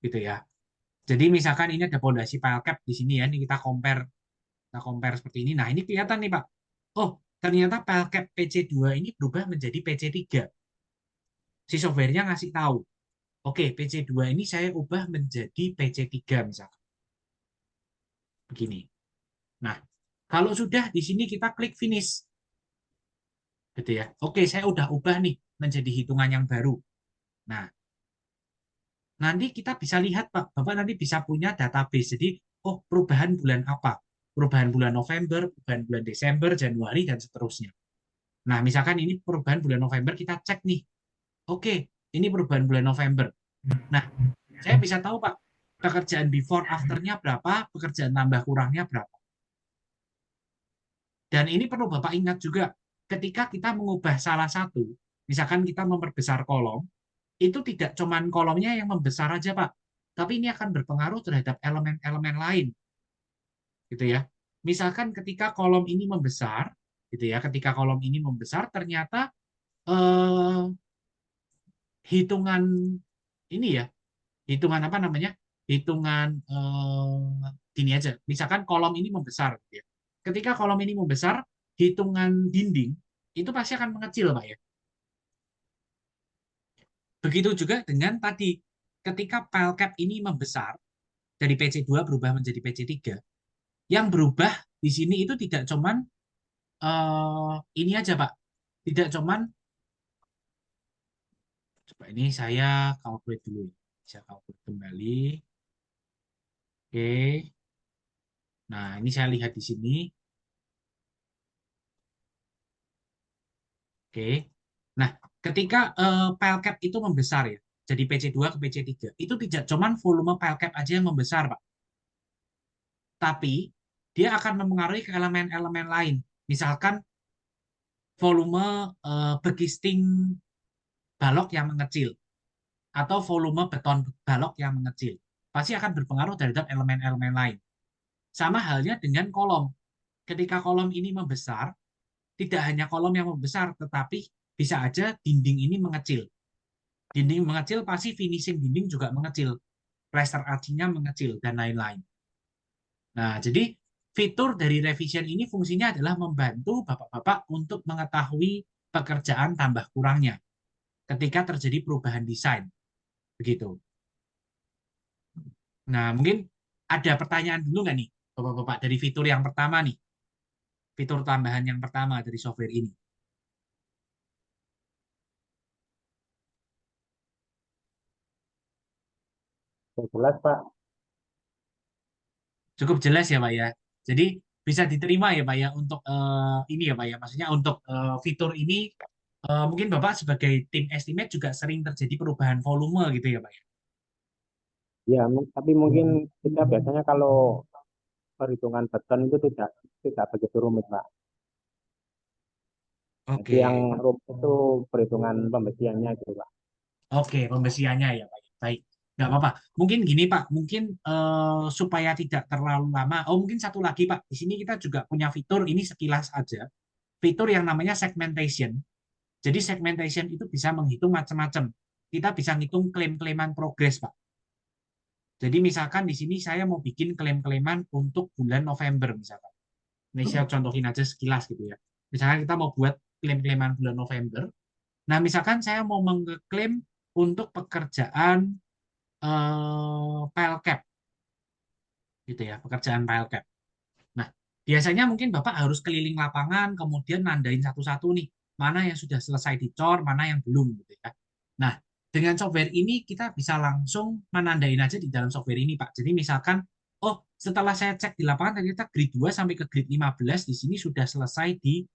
Speaker 1: gitu ya. Jadi misalkan ini ada pondasi file cap di sini ya, ini kita compare seperti ini. Nah, ini kelihatan nih Pak. Oh, ternyata file cap PC2 ini berubah menjadi PC3. Si softwarenya ngasih tahu. Oke, PC2 ini saya ubah menjadi PC3 misalkan. Begini. Nah, kalau sudah di sini kita klik finish. Gitu ya. Oke, saya udah ubah nih menjadi hitungan yang baru. Nah, nanti kita bisa lihat Pak, Bapak nanti bisa punya database. Jadi, oh perubahan bulan apa? Perubahan bulan November, perubahan bulan Desember, Januari, dan seterusnya. Nah, misalkan ini perubahan bulan November, kita cek nih. Oke, ini perubahan bulan November. Nah, saya bisa tahu Pak, pekerjaan before after-nya berapa, pekerjaan tambah kurangnya berapa. Dan ini perlu Bapak ingat juga, ketika kita mengubah salah satu, misalkan kita memperbesar kolom, itu tidak cuman kolomnya yang membesar aja Pak, tapi ini akan berpengaruh terhadap elemen-elemen lain, gitu ya. Misalkan ketika kolom ini membesar, gitu ya, ketika kolom ini membesar, ternyata eh, hitungan ini ya, hitungan apa namanya, hitungan gini aja, misalkan kolom ini membesar, gitu ya. Ketika kolom ini membesar, hitungan dinding itu pasti akan mengecil, Pak ya. Begitu juga dengan tadi, ketika file cap ini membesar, dari PC2 berubah menjadi PC3, yang berubah di sini itu tidak cuman ini aja, Pak. Tidak cuman, coba ini saya calculate dulu. Saya calculate kembali. Oke. Nah, ini saya lihat di sini. Oke. Nah, ketika file cap itu membesar ya, jadi PC2 ke PC3, itu tidak cuman volume file cap aja yang membesar, Pak. Tapi dia akan mempengaruhi ke elemen-elemen lain. Misalkan volume bekisting balok yang mengecil atau volume beton balok yang mengecil. Pasti akan berpengaruh terhadap elemen-elemen lain. Sama halnya dengan kolom. Ketika kolom ini membesar, tidak hanya kolom yang membesar, tetapi bisa aja dinding ini mengecil. Dinding mengecil pasti finishing dinding juga mengecil. Plaster archingnya mengecil, dan lain-lain. Nah, jadi fitur dari revision ini fungsinya adalah membantu Bapak-Bapak untuk mengetahui pekerjaan tambah kurangnya ketika terjadi perubahan desain. Begitu. Nah, mungkin ada pertanyaan dulu nggak nih, Bapak-Bapak, dari fitur yang pertama nih, fitur tambahan yang pertama dari software ini.
Speaker 4: Jelas Pak.
Speaker 1: Cukup jelas ya, Pak ya. Jadi bisa diterima ya, Pak ya, untuk ini ya, Pak ya. Maksudnya untuk fitur ini mungkin Bapak sebagai tim estimate juga sering terjadi perubahan volume gitu ya, Pak ya.
Speaker 4: Ya, tapi mungkin kita biasanya kalau perhitungan beton itu tidak begitu rumit, Pak. Jadi yang
Speaker 1: Oke.
Speaker 4: rumit itu perhitungan pembesiannya gitu, Pak.
Speaker 1: Oke, pembesiannya ya, Pak. Baik. Nggak apa-apa. Mungkin gini, Pak. Mungkin supaya tidak terlalu lama. Oh, mungkin satu lagi, Pak. Di sini kita juga punya fitur, ini sekilas aja. Fitur yang namanya segmentation. Jadi segmentation itu bisa menghitung macam-macam. Kita bisa ngitung klaim-klaiman progres, Pak. Jadi misalkan di sini saya mau bikin klaim-klaiman untuk bulan November, misalkan. Ini saya contohin aja sekilas gitu ya. Misalkan kita mau buat klaim-klaiman bulan November. Nah, misalkan saya mau mengklaim untuk pekerjaan file cap, gitu ya, pekerjaan file cap. Nah, biasanya mungkin Bapak harus keliling lapangan, kemudian nandain satu-satu nih, mana yang sudah selesai dicor, mana yang belum, gitu ya. Nah, dengan software ini kita bisa langsung menandain aja di dalam software ini, Pak. Jadi misalkan, oh, setelah saya cek di lapangan, ternyata grid 2 sampai ke grid 15 di sini sudah selesai dicor.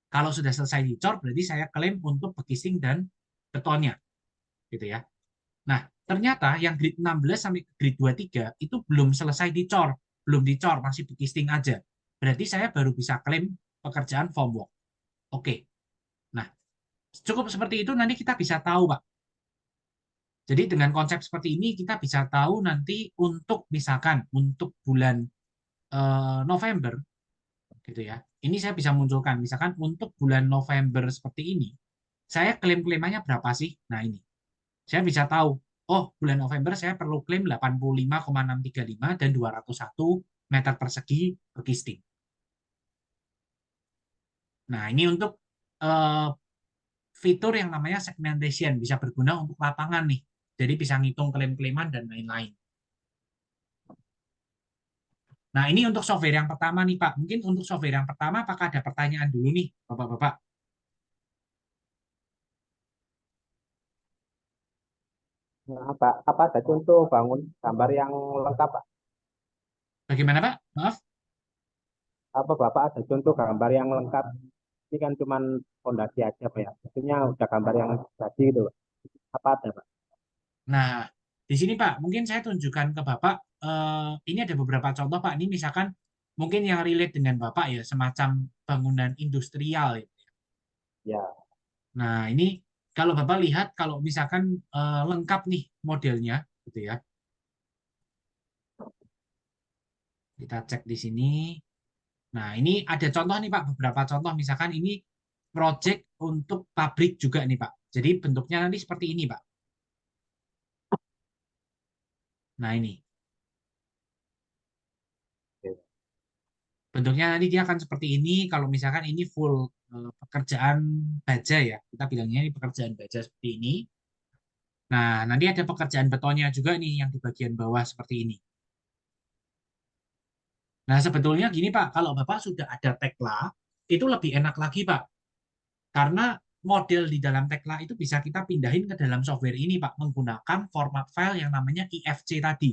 Speaker 1: Kalau sudah selesai dicor, berarti saya klaim untuk bekising dan betonnya, gitu ya. Nah, ternyata yang grid 16 sampai grid 23 itu belum selesai dicor, belum dicor, masih bekisting aja. Berarti saya baru bisa klaim pekerjaan formwork. Oke. Cukup seperti itu nanti kita bisa tahu, Pak. Jadi dengan konsep seperti ini kita bisa tahu nanti untuk misalkan untuk bulan November gitu ya. Ini saya bisa munculkan misalkan untuk bulan November seperti ini. Saya klaim-klaimannya berapa sih? Nah, ini. Saya bisa tahu, oh bulan November saya perlu klaim 85,635 dan 201 meter persegi per kisting. Nah, ini untuk eh, fitur yang namanya segmentation bisa berguna untuk lapangan nih. Jadi bisa ngitung klaim-klaiman dan lain-lain. Nah, ini untuk software yang pertama nih, Pak. Mungkin untuk software yang pertama, apakah ada pertanyaan dulu nih, Bapak-Bapak?
Speaker 4: Nah, apa ada contoh bangun gambar yang lengkap, Pak?
Speaker 1: Bagaimana, Pak? Maaf.
Speaker 4: Apa Bapak ada contoh gambar yang lengkap? Ini kan cuman fondasi aja, Pak ya. Maksudnya udah gambar yang jadi gitu, Pak. Apa ada, Pak?
Speaker 1: Nah, di sini, Pak, mungkin saya tunjukkan ke Bapak, ini ada beberapa contoh, Pak. Ini misalkan mungkin yang relate dengan Bapak ya, semacam bangunan industrial ya.
Speaker 4: Ya,
Speaker 1: Nah, ini kalau Bapak lihat, kalau misalkan lengkap nih modelnya, gitu ya. Kita cek di sini. Nah, ini ada contoh nih Pak, beberapa contoh. Misalkan ini project untuk pabrik juga nih Pak. Jadi bentuknya nanti seperti ini Pak. Nah, ini. Bentuknya nanti dia akan seperti ini. Kalau misalkan ini full pekerjaan baja ya. Kita bilangnya ini pekerjaan baja seperti ini. Nah, nanti ada pekerjaan betonnya juga nih yang di bagian bawah seperti ini. Nah, sebetulnya gini Pak, kalau Bapak sudah ada Tekla, itu lebih enak lagi Pak. Karena model di dalam Tekla itu bisa kita pindahin ke dalam software ini Pak, menggunakan format file yang namanya IFC tadi.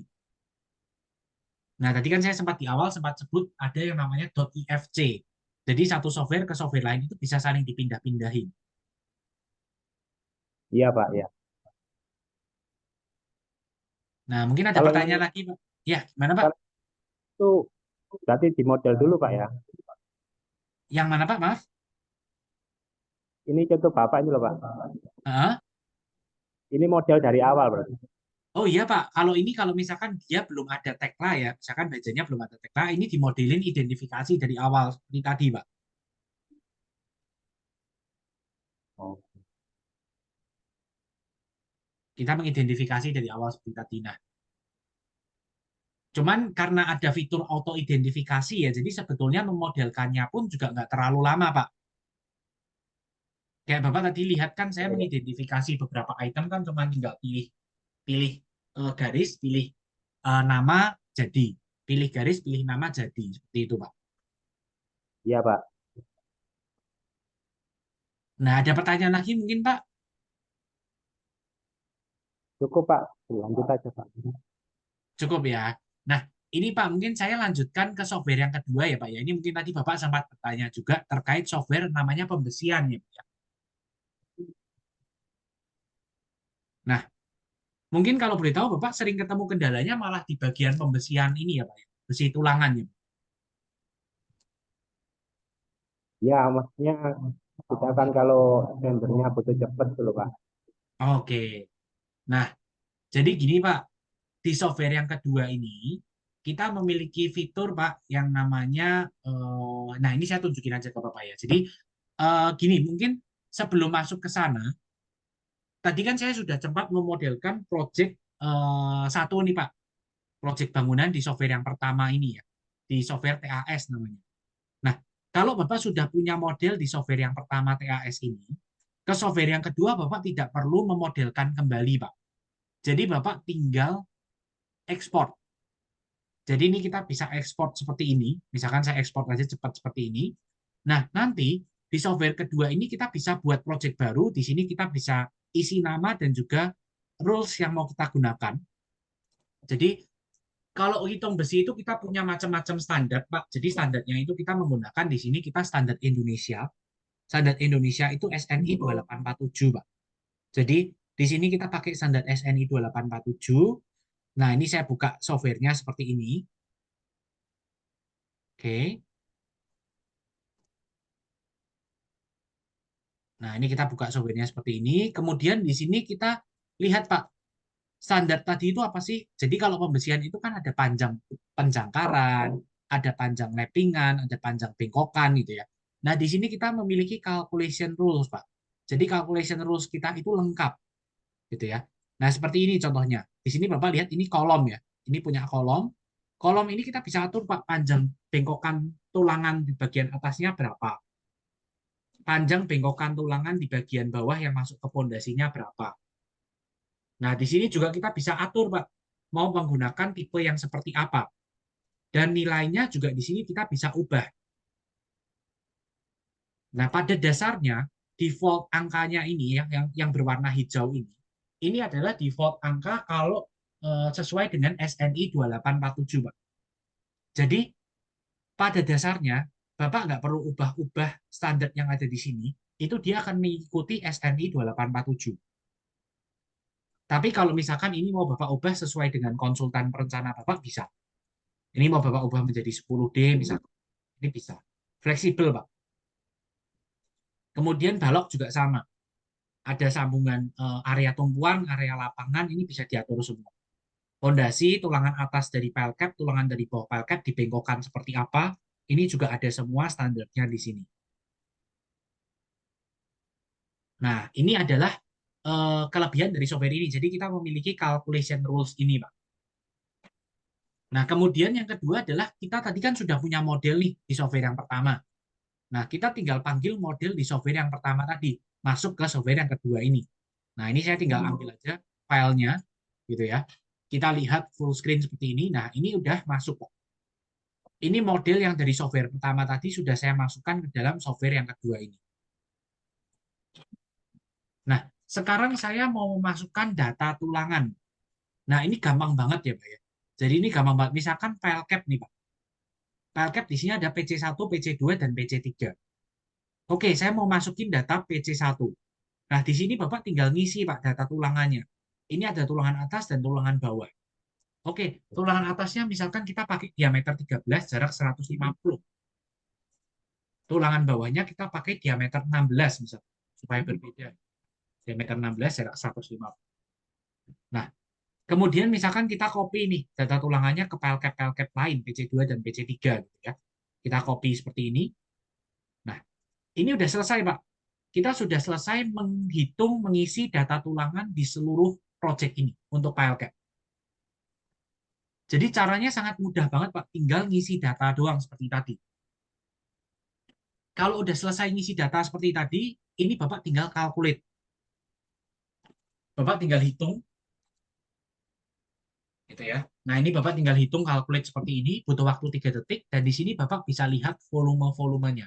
Speaker 1: Nah, tadi kan saya sempat di awal sempat sebut ada yang namanya .ifc. Jadi satu software ke software lain itu bisa saling dipindah-pindahin.
Speaker 4: iya Pak ya.
Speaker 1: Nah, mungkin ada
Speaker 4: Kalau yang
Speaker 1: pertanyaan lagi Pak. Ya, gimana Pak?
Speaker 4: kalau itu berarti di model dulu Pak ya.
Speaker 1: Yang mana Pak? Maaf.
Speaker 4: Ini contoh Bapak ini loh Pak.
Speaker 1: Hah?
Speaker 4: Ini model dari awal berarti.
Speaker 1: Oh iya Pak, kalau misalkan dia belum ada Tekla ya, misalkan bajanya belum ada Tekla, ini dimodelin identifikasi dari awal seperti tadi Pak.
Speaker 4: Oh,
Speaker 1: Kita mengidentifikasi dari awal seperti tadi. Nah, cuman karena ada fitur auto identifikasi ya, jadi sebetulnya memodelkannya pun juga nggak terlalu lama, Pak. Kayak Bapak tadi lihat kan saya
Speaker 4: iya.
Speaker 1: mengidentifikasi beberapa item kan cuma tinggal pilih pilih garis, pilih nama jadi, pilih garis, pilih nama jadi, seperti itu, Pak.
Speaker 4: Iya Pak.
Speaker 1: Nah, ada pertanyaan lagi mungkin, Pak?
Speaker 4: Cukup Pak. Lanjut aja Pak.
Speaker 1: Cukup ya. Nah, ini Pak, mungkin saya lanjutkan ke software yang kedua ya, Pak ya. Ini mungkin tadi Bapak sempat bertanya juga terkait software namanya pembesian ya, Pak ya. Nah, mungkin kalau boleh tahu Bapak sering ketemu kendalanya malah di bagian pembesian ini ya Pak ya, besi tulangan ya.
Speaker 4: Ya maksudnya kita kan kalau sendernya butuh cepet dulu Pak.
Speaker 1: Oke. Nah, jadi gini Pak, di software yang kedua ini kita memiliki fitur Pak yang namanya nah ini saya tunjukin aja ke Bapak ya. Jadi gini, mungkin sebelum masuk ke sana, tadi kan saya sudah sempat memodelkan project satu nih Pak, project bangunan di software yang pertama ini ya, di software TAS namanya. Nah, kalau Bapak sudah punya model di software yang pertama TAS ini, ke software yang kedua Bapak tidak perlu memodelkan kembali, Pak. Jadi Bapak tinggal ekspor. Jadi ini kita bisa ekspor seperti ini. Misalkan saya ekspor aja cepat seperti ini. Nah, nanti di software kedua ini kita bisa buat project baru. Di sini kita bisa isi nama dan juga rules yang mau kita gunakan. Jadi kalau hitung besi itu kita punya macam-macam standar, Pak. Jadi standarnya itu kita menggunakan di sini kita standar Indonesia. Standar Indonesia itu SNI 2847, Pak. Jadi di sini kita pakai standar SNI 2847. Nah, ini saya buka softwarenya seperti ini. Oke. Nah, ini kita buka softwarenya seperti ini. Kemudian di sini kita lihat, Pak, standar tadi itu apa sih? Jadi kalau pembesian itu kan ada panjang penjangkaran, ada panjang mappingan, ada panjang bengkokan gitu ya. Nah, di sini kita memiliki calculation rules, Pak. Jadi calculation rules kita itu lengkap gitu ya. Nah, seperti ini contohnya. Di sini Bapak lihat ini kolom ya. Ini punya kolom. Kolom ini kita bisa atur, Pak, panjang bengkokan tulangan di bagian atasnya berapa. Panjang bengkokan tulangan di bagian bawah yang masuk ke pondasinya berapa. Nah, di sini juga kita bisa atur, Pak, mau menggunakan tipe yang seperti apa. Dan nilainya juga di sini kita bisa ubah. Nah, pada dasarnya, default angkanya ini yang berwarna hijau ini adalah default angka kalau sesuai dengan SNI 2847, Pak. Jadi, pada dasarnya, Bapak nggak perlu ubah-ubah standar yang ada di sini, itu dia akan mengikuti SNI 2847. Tapi kalau misalkan ini mau Bapak ubah sesuai dengan konsultan perencana Bapak, bisa. Ini mau Bapak ubah menjadi 10D, misalkan. Ini bisa. Fleksibel, Pak. Kemudian balok juga sama. Ada sambungan area tumpuan, area lapangan, ini bisa diatur semua. Pondasi, tulangan atas dari pile cap, tulangan dari bawah pile cap, dibengkokkan seperti apa, ini juga ada semua standarnya di sini. Nah, ini adalah kelebihan dari software ini. Jadi kita memiliki calculation rules ini, Pak. Nah, kemudian yang kedua adalah kita tadi kan sudah punya model nih di software yang pertama. Nah, kita tinggal panggil model di software yang pertama tadi, masuk ke software yang kedua ini. Nah, ini saya tinggal ambil aja filenya, gitu ya. Kita lihat full screen seperti ini. Nah, ini udah masuk, Pak. Ini model yang dari software pertama tadi sudah saya masukkan ke dalam software yang kedua ini. Nah, sekarang saya mau memasukkan data tulangan. Nah, ini gampang banget ya, Pak ya. Jadi ini gampang banget. Misalkan file cap nih, Pak. File cap di sini ada PC1, PC2, dan PC3. Oke, saya mau masukin data PC1. Nah, di sini Bapak tinggal ngisi, Pak, data tulangannya. Ini ada tulangan atas dan tulangan bawah. Oke, tulangan atasnya misalkan kita pakai diameter 13, jarak 150. Tulangan bawahnya kita pakai diameter 16, misalkan, supaya berbeda. Diameter 16, jarak 150. Nah, kemudian misalkan kita copy nih data tulangannya ke file cap lain, PC2 dan PC3 gitu ya. Kita copy seperti ini. Nah, ini udah selesai, Pak. Kita sudah selesai menghitung, mengisi data tulangan di seluruh project ini untuk file cap. Jadi caranya sangat mudah banget, Pak. Tinggal ngisi data doang seperti tadi. Kalau udah selesai ngisi data seperti tadi, ini Bapak tinggal calculate. Bapak tinggal hitung. Gitu ya. Nah, ini Bapak tinggal hitung calculate seperti ini, butuh waktu 3 detik, dan di sini Bapak bisa lihat volume-volumenya.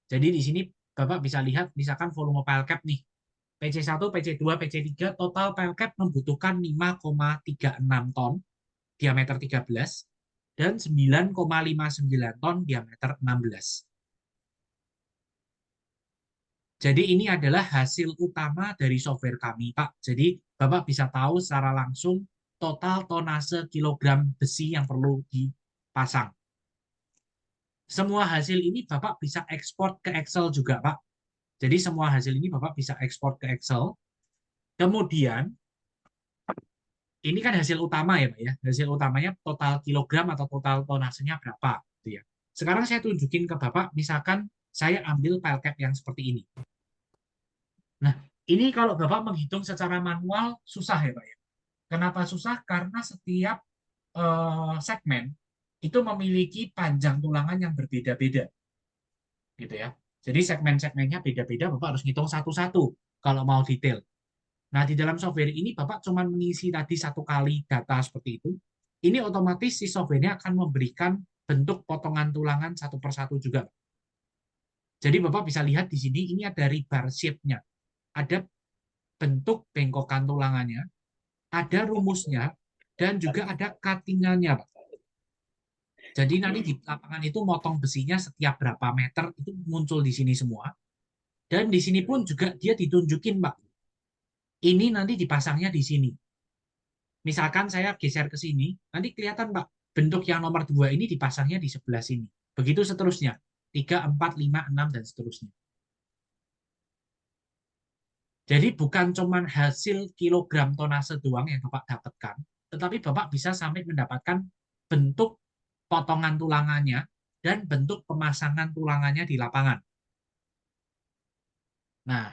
Speaker 1: Jadi di sini Bapak bisa lihat misalkan volume file cap nih. PC1, PC2, PC3 total file cap membutuhkan 5,36 ton diameter 13 dan 9,59 ton diameter 16. Jadi ini adalah hasil utama dari software kami, Pak. Jadi Bapak bisa tahu secara langsung total tonase kilogram besi yang perlu dipasang. Semua hasil ini Bapak bisa ekspor ke Excel juga, Pak. Jadi semua hasil ini Bapak bisa ekspor ke Excel. Kemudian, ini kan hasil utama ya, Pak ya. Hasil utamanya total kilogram atau total tonasenya berapa, gitu ya. Sekarang saya tunjukin ke Bapak, misalkan saya ambil file cap yang seperti ini. Nah, ini kalau Bapak menghitung secara manual susah ya, Pak ya. Kenapa susah? Karena setiap segmen itu memiliki panjang tulangan yang berbeda-beda, gitu ya. Jadi segmen-segmennya beda-beda, Bapak harus ngitung satu-satu kalau mau detail. Nah, di dalam software ini Bapak cuma mengisi tadi satu kali data seperti itu. Ini otomatis si softwarenya akan memberikan bentuk potongan tulangan satu persatu juga. Jadi Bapak bisa lihat di sini ini ada rebar shape-nya. Ada bentuk bengkokan tulangannya, ada rumusnya, dan juga ada cutting-nya, Pak. Jadi nanti di lapangan itu motong besinya setiap berapa meter itu muncul di sini semua. Dan di sini pun juga dia ditunjukin, Pak. Ini nanti dipasangnya di sini. Misalkan saya geser ke sini, nanti kelihatan, Pak, bentuk yang nomor 2 ini dipasangnya di sebelah sini. Begitu seterusnya. 3, 4, 5, 6, dan seterusnya. Jadi bukan cuman hasil kilogram tonase doang yang Bapak dapatkan, tetapi Bapak bisa sampai mendapatkan bentuk potongan tulangannya dan bentuk pemasangan tulangannya di lapangan. Nah,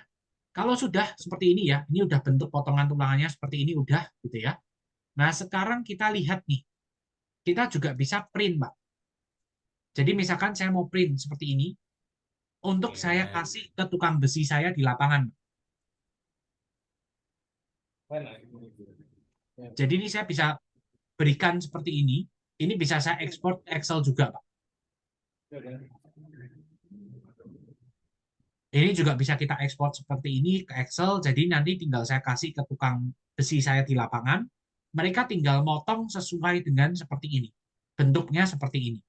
Speaker 1: kalau sudah seperti ini ya, ini udah bentuk potongan tulangannya seperti ini udah gitu ya. Nah, sekarang kita lihat nih, kita juga bisa print, Pak. Jadi misalkan saya mau print seperti ini, untuk saya kasih ke tukang besi saya di lapangan. Jadi ini saya bisa berikan seperti ini. Ini bisa saya ekspor Excel juga, Pak. Ini juga bisa kita ekspor seperti ini ke Excel. Jadi nanti tinggal saya kasih ke tukang besi saya di lapangan. Mereka tinggal motong sesuai dengan seperti ini. Bentuknya seperti ini.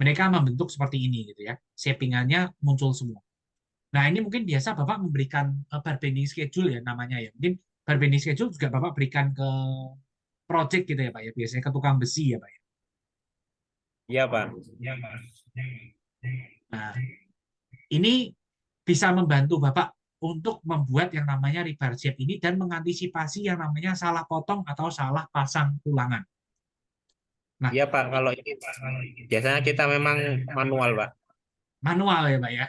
Speaker 1: Mereka membentuk seperti ini gitu ya. Shapingannya muncul semua. Nah, ini mungkin biasa Bapak memberikan bargaining schedule ya namanya ya. Mungkin bargaining schedule juga Bapak berikan ke project gitu ya Pak ya. Biasanya ke tukang besi ya Pak ya.
Speaker 3: Iya, Pak.
Speaker 1: Nah, ini bisa membantu Bapak untuk membuat yang namanya rebar shape ini dan mengantisipasi yang namanya salah potong atau salah pasang tulangan. Nah,
Speaker 3: Iya, Pak. Kalau ini Pak, biasanya kita memang manual, Pak.
Speaker 1: manual ya Pak ya.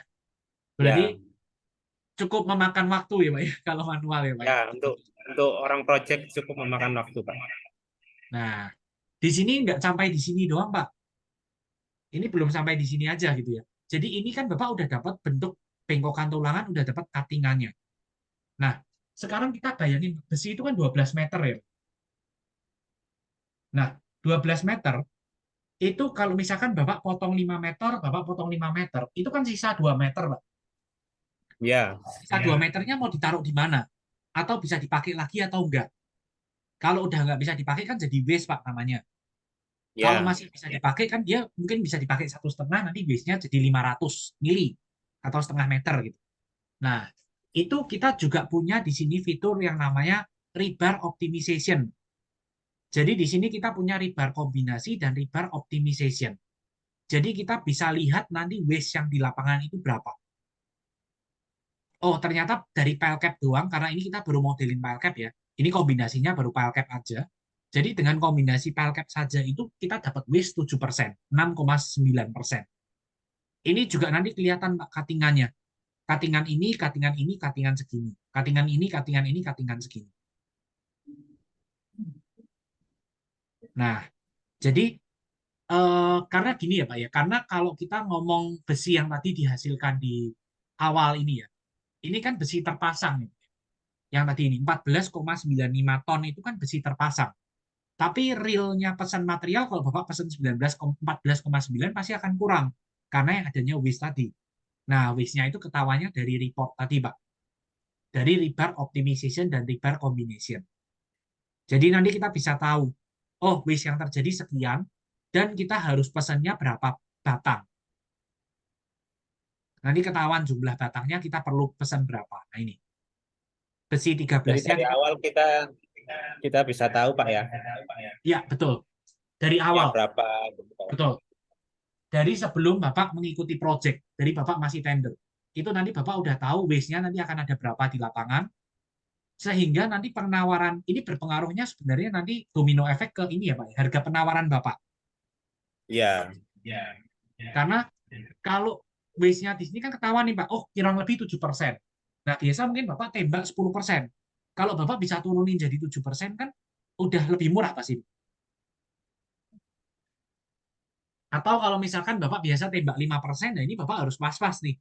Speaker 1: Berarti
Speaker 3: Ya,
Speaker 1: cukup memakan waktu ya Pak ya kalau manual ya Pak ya.
Speaker 3: ya untuk orang project cukup memakan waktu, Pak.
Speaker 1: Nah, di sini nggak sampai di sini doang Pak. Ini belum sampai di sini aja gitu ya. Jadi ini kan Bapak udah dapat bentuk bengkokan tulangan, udah dapat cuttingannya. Nah, sekarang kita bayangin besi itu kan 12 meter ya. Nah, 12 meter itu kalau misalkan Bapak potong 5 meter, Bapak potong 5 meter, itu kan sisa 2 meter, Pak.
Speaker 3: Ya,
Speaker 1: Sisa 2 meternya mau ditaruh di mana? Atau bisa dipakai lagi atau enggak? Kalau udah nggak bisa dipakai kan jadi waste, Pak, namanya. Kalau
Speaker 3: ya.
Speaker 1: masih bisa dipakai kan dia mungkin bisa dipakai 1,5, nanti waste-nya jadi 500 mili atau setengah meter gitu. Nah, itu kita juga punya di sini fitur yang namanya rebar optimization. Jadi di sini kita punya rebar kombinasi dan rebar optimization. Jadi kita bisa lihat nanti waste yang di lapangan itu berapa. Oh, ternyata dari pile cap doang, karena ini kita baru modelin pile cap ya. Ini kombinasinya baru pile cap aja. Jadi dengan kombinasi pile cap saja itu kita dapat waste 7%, 6,9%. Ini juga nanti kelihatan Pak cuttingannya. Cuttingan ini, cuttingan ini, cuttingan segini. Cuttingan ini, cuttingan ini, cuttingan segini. Nah, jadi karena gini ya Pak ya, karena kalau kita ngomong besi yang tadi dihasilkan di awal ini ya, ini kan besi terpasang ya. Yang tadi ini 14,95 ton itu kan besi terpasang. Tapi realnya pesan material kalau Bapak pesan 14,9 pasti akan kurang karena yang adanya waste tadi. Nah, waste-nya itu ketahuannya dari report tadi, Pak. Dari rebar optimization dan rebar combination. Jadi nanti kita bisa tahu, oh waste yang terjadi sekian dan kita harus pesannya berapa batang. Nanti ketahuan jumlah batangnya kita perlu pesan berapa. Nah, ini. Besi
Speaker 3: Jadi
Speaker 1: 13-nya
Speaker 3: dari awal kita bisa tahu, Pak ya,
Speaker 1: ya betul. Dari
Speaker 3: ya
Speaker 1: awal,
Speaker 3: berapa gitu, Pak.
Speaker 1: betul. Dari sebelum Bapak mengikuti project, dari Bapak masih tender. Itu nanti Bapak udah tahu waste-nya nanti akan ada berapa di lapangan, sehingga nanti penawaran, ini berpengaruhnya sebenarnya nanti domino efek ke ini ya Pak, harga penawaran Bapak.
Speaker 3: Iya,
Speaker 1: Karena kalau waste-nya di sini kan ketahuan nih Pak, oh kurang lebih 7%. Nah biasa mungkin Bapak tembak 10%. Kalau Bapak bisa turunin jadi 7% kan udah lebih murah pasti. Atau kalau misalkan Bapak biasa tembak 5%, nah ini Bapak harus was-was nih.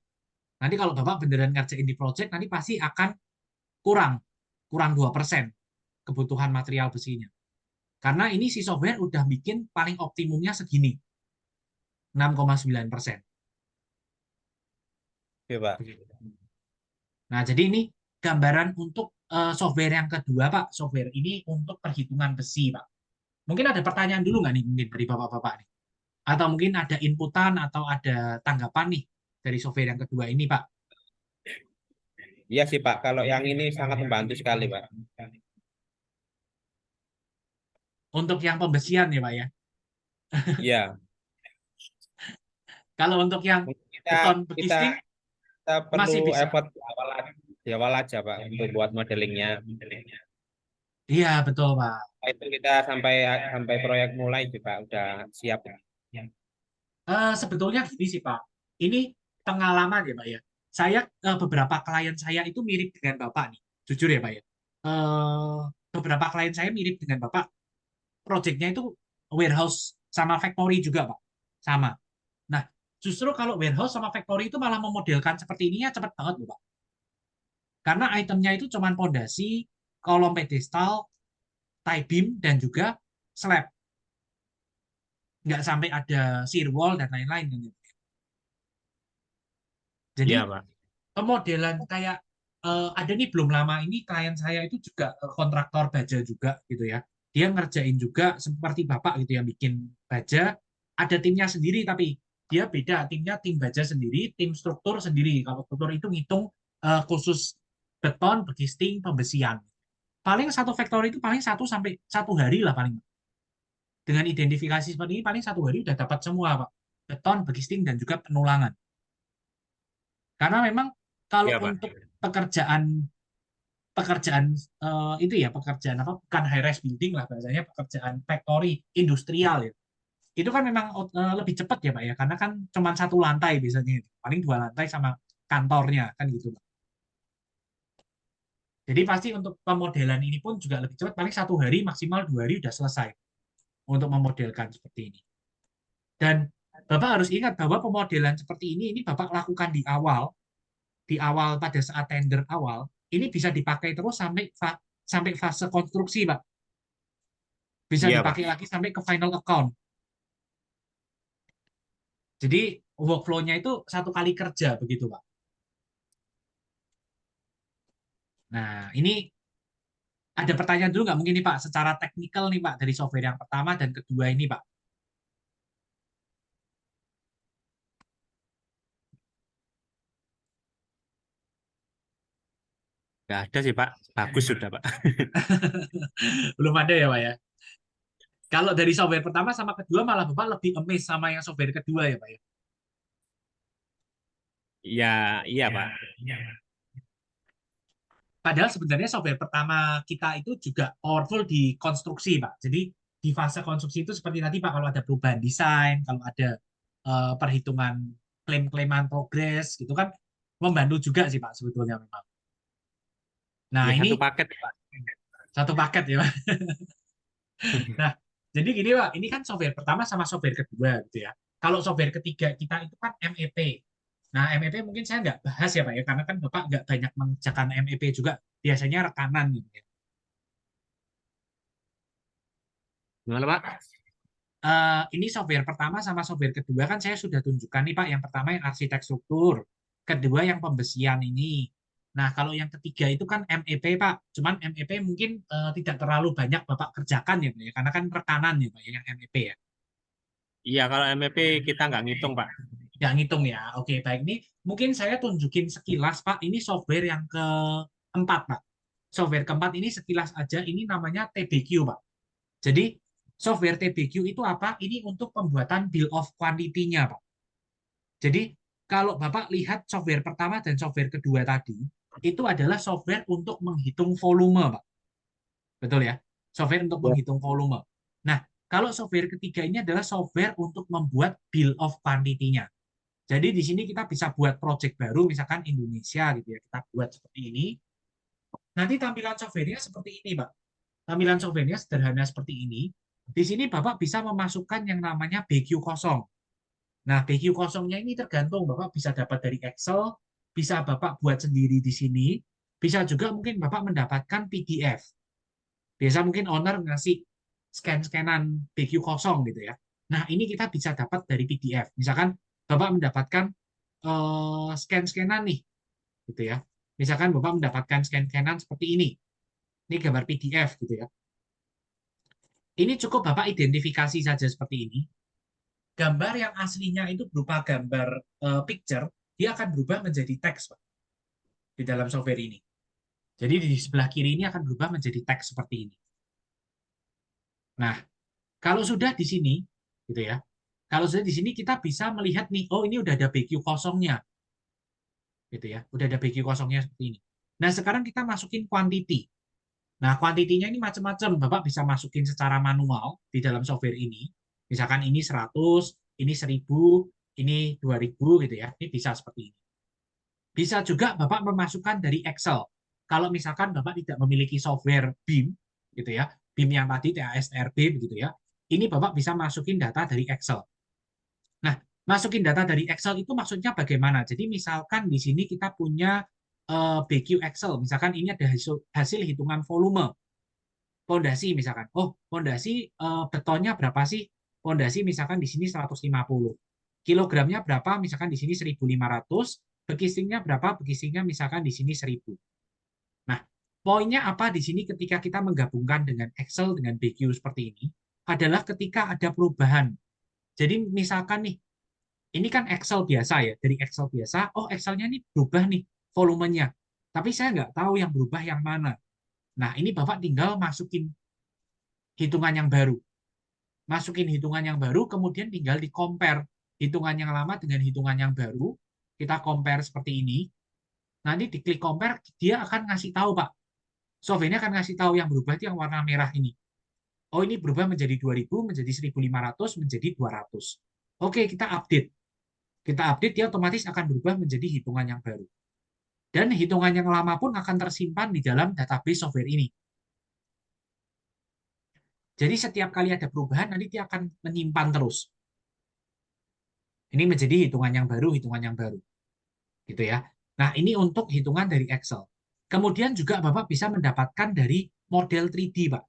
Speaker 1: Nanti kalau Bapak beneran ngerjain di project, nanti pasti akan kurang. Kurang 2% kebutuhan material besinya. Karena ini si software udah bikin paling optimumnya segini. 6,9%.
Speaker 3: oke, Pak.
Speaker 1: Nah, jadi ini gambaran untuk software yang kedua, Pak. Software ini untuk perhitungan besi, Pak. Mungkin ada pertanyaan dulu nggak nih mungkin dari Bapak-Bapak nih? Atau mungkin ada inputan atau ada tanggapan nih dari software yang kedua ini, Pak?
Speaker 3: Iya sih, Pak. Kalau yang ini sangat membantu sekali, Pak.
Speaker 1: Untuk yang pembesian ya, Pak ya.
Speaker 3: Iya.
Speaker 1: Kalau untuk yang
Speaker 3: Mungkin kita
Speaker 1: beton
Speaker 3: kita
Speaker 1: bekisting
Speaker 3: kita perlu
Speaker 1: masih bisa.
Speaker 3: effort awal lagi. di awal aja Pak untuk buat modelingnya.
Speaker 1: Iya, betul, Pak.
Speaker 3: Itu kita sampai sampai proyek mulai juga udah siap.
Speaker 1: Sebetulnya gini sih, Pak. Ini pengalaman ya, Pak ya. Saya beberapa klien saya itu mirip dengan Bapak nih. Jujur ya, Pak ya. Eh, Beberapa klien saya mirip dengan Bapak. Projectnya itu warehouse sama factory juga, Pak. Sama. Nah, justru kalau warehouse sama factory itu malah memodelkan seperti ini ya cepat banget loh, Pak. Karena itemnya itu cuman pondasi, kolom pedestal, tie beam, dan juga slab. Nggak sampai ada shear wall dan lain-lain. Jadi
Speaker 3: Iya Pak.
Speaker 1: pemodelan kayak ada nih belum lama ini klien saya itu juga kontraktor baja juga gitu ya. Dia ngerjain juga seperti Bapak gitu yang bikin baja, ada timnya sendiri tapi dia beda timnya, tim baja sendiri, tim struktur sendiri. Kalau struktur itu ngitung khusus beton, bekisting, pembesian. Paling satu factory itu paling 1 sampai 1 hari lah paling. Dengan identifikasi seperti ini paling 1 hari udah dapat semua Pak. Beton, bekisting dan juga penulangan. Karena memang kalau
Speaker 3: Iya Pak.
Speaker 1: untuk pekerjaan pekerjaan itu ya pekerjaan apa bukan high rise building lah bahasanya pekerjaan factory industrial ya itu kan memang lebih cepat ya Pak ya karena kan cuma 1 lantai biasanya paling 2 lantai sama kantornya kan gitu Pak. Jadi pasti untuk pemodelan ini pun juga lebih cepat paling 1 hari maksimal 2 hari udah selesai untuk memodelkan seperti ini dan Bapak harus ingat bahwa pemodelan seperti ini Bapak lakukan di awal pada saat tender awal ini bisa dipakai terus sampai fase konstruksi Pak bisa
Speaker 3: Iya Pak.
Speaker 1: dipakai lagi sampai ke final account jadi workflow-nya itu 1 kali kerja begitu Pak. Nah ini ada pertanyaan dulu nggak mungkin nih Pak secara teknikal nih Pak dari software yang pertama dan kedua ini Pak.
Speaker 3: Nggak ada sih Pak. Bagus sudah Pak.
Speaker 1: Belum ada ya Pak ya. Kalau dari software pertama sama kedua malah Bapak lebih amazed sama yang software kedua ya Pak ya.
Speaker 3: Iya, iya Pak.
Speaker 1: Padahal sebenarnya software pertama kita itu juga powerful di konstruksi, Pak. Jadi di fase konstruksi itu seperti tadi, Pak, kalau ada perubahan desain, kalau ada perhitungan klaim-klaiman progres, gitu kan membantu juga sih, Pak, sebetulnya memang. Nah,
Speaker 3: Ya
Speaker 1: ini
Speaker 3: satu paket Pak.
Speaker 1: satu paket ya, Pak. Nah, jadi gini, Pak, ini kan software pertama sama software kedua, gitu ya. Kalau software ketiga kita itu kan MEP. Nah, MEP mungkin saya nggak bahas ya, Pak, ya, karena kan Bapak nggak banyak mengerjakan MEP juga, biasanya rekanan gitu ya.
Speaker 3: Gimana Pak?
Speaker 1: Ini software pertama sama software kedua kan saya sudah tunjukkan nih Pak. Yang pertama yang arsitek struktur, kedua yang pembesian ini. Nah, kalau yang ketiga itu kan MEP Pak. Cuman MEP mungkin tidak terlalu banyak Bapak kerjakan ya Pak ya, karena kan rekanan ya Pak ya, yang MEP ya.
Speaker 3: Iya kalau MEP kita nggak ngitung Pak.
Speaker 1: Nggak ngitung ya. Oke, baik. Ini mungkin saya tunjukin sekilas Pak. Ini software yang keempat Pak. Software keempat ini sekilas aja. Ini namanya TBQ Pak. Jadi software TBQ itu apa? Ini untuk pembuatan bill of quantity-nya, Pak. Jadi kalau Bapak lihat software pertama dan software kedua tadi, itu adalah software untuk menghitung volume, Pak. Betul ya? Software untuk
Speaker 4: Ya,
Speaker 1: menghitung volume. Nah, kalau software ketiga ini adalah software untuk membuat bill of quantity-nya. Jadi di sini kita bisa buat project baru, misalkan Indonesia gitu ya. Kita buat seperti ini. Nanti tampilan software-nya seperti ini, Pak. Tampilan software-nya sederhana seperti ini. Di sini Bapak bisa memasukkan yang namanya BQ kosong. Nah, BQ kosongnya ini tergantung Bapak bisa dapat dari Excel, bisa Bapak buat sendiri di sini, bisa juga mungkin Bapak mendapatkan PDF. Biasa mungkin owner ngasih scan-scanan BQ kosong gitu ya. Nah, ini kita bisa dapat dari PDF. Misalkan Bapak mendapatkan scan-scanan nih, gitu ya. Misalkan Bapak mendapatkan scan-scanan seperti ini. Ini gambar PDF gitu ya. Ini cukup Bapak identifikasi saja seperti ini. Gambar yang aslinya itu berupa gambar picture, dia akan berubah menjadi teks, Pak, di dalam software ini. Jadi di sebelah kiri ini akan berubah menjadi teks seperti ini. Nah, kalau sudah di sini, gitu ya. Kalau sudah di sini kita bisa melihat nih, oh ini udah ada BQ kosongnya, gitu ya. Udah ada BQ kosongnya seperti ini. Nah, sekarang kita masukin quantity. Nah, kuantitinya ini macam-macam. Bapak bisa masukin secara manual di dalam software ini. Misalkan ini 100, ini 1000, ini 2000 gitu ya. Ini bisa seperti ini. Bisa juga Bapak memasukkan dari Excel. Kalau misalkan Bapak tidak memiliki software BIM, gitu ya, BIM yang tadi TASRB begitu ya, ini Bapak bisa masukin data dari Excel. Nah, masukin data dari Excel itu maksudnya bagaimana? Jadi misalkan di sini kita punya BQ Excel, misalkan ini ada hasil hitungan volume pondasi misalkan. Oh, pondasi betonnya berapa sih? Pondasi misalkan di sini 150. Kilogramnya berapa? Misalkan di sini 1.500. Bekisingnya berapa? Bekisingnya misalkan di sini 1.000. Nah, poinnya apa di sini ketika kita menggabungkan dengan Excel dengan BQ seperti ini adalah ketika ada perubahan. Jadi misalkan nih, ini kan Excel biasa ya, dari Excel biasa, oh Excelnya nih berubah nih volumenya. Tapi saya nggak tahu yang berubah yang mana. Nah, ini Bapak tinggal masukin hitungan yang baru. Masukin hitungan yang baru, kemudian tinggal di-compare hitungan yang lama dengan hitungan yang baru. Kita compare seperti ini. Nanti diklik compare, dia akan ngasih tahu, Pak. Software-nya akan ngasih tahu yang berubah itu yang warna merah ini. Oh, ini berubah menjadi 2000, menjadi 1500, menjadi 200. Oke, kita update. Kita update, dia otomatis akan berubah menjadi hitungan yang baru. Dan hitungan yang lama pun akan tersimpan di dalam database software ini. Jadi setiap kali ada perubahan, nanti dia akan menyimpan terus. Ini menjadi hitungan yang baru, hitungan yang baru. Gitu ya. Nah, ini untuk hitungan dari Excel. Kemudian juga Bapak bisa mendapatkan dari model 3D, Pak.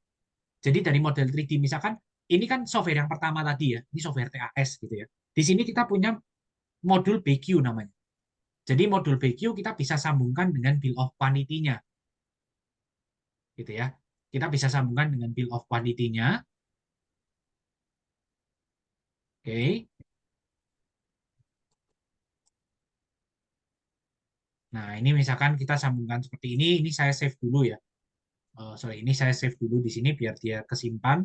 Speaker 1: Jadi dari model 3D, misalkan, ini kan software yang pertama tadi ya, ini software TAS gitu ya. Di sini kita punya modul BQ namanya. Jadi modul BQ kita bisa sambungkan dengan bill of quantity-nya. Gitu ya. Kita bisa sambungkan dengan bill of quantity-nya. Oke. Nah, ini misalkan kita sambungkan seperti ini saya save dulu ya. Sorry, ini saya save dulu di sini biar dia kesimpan.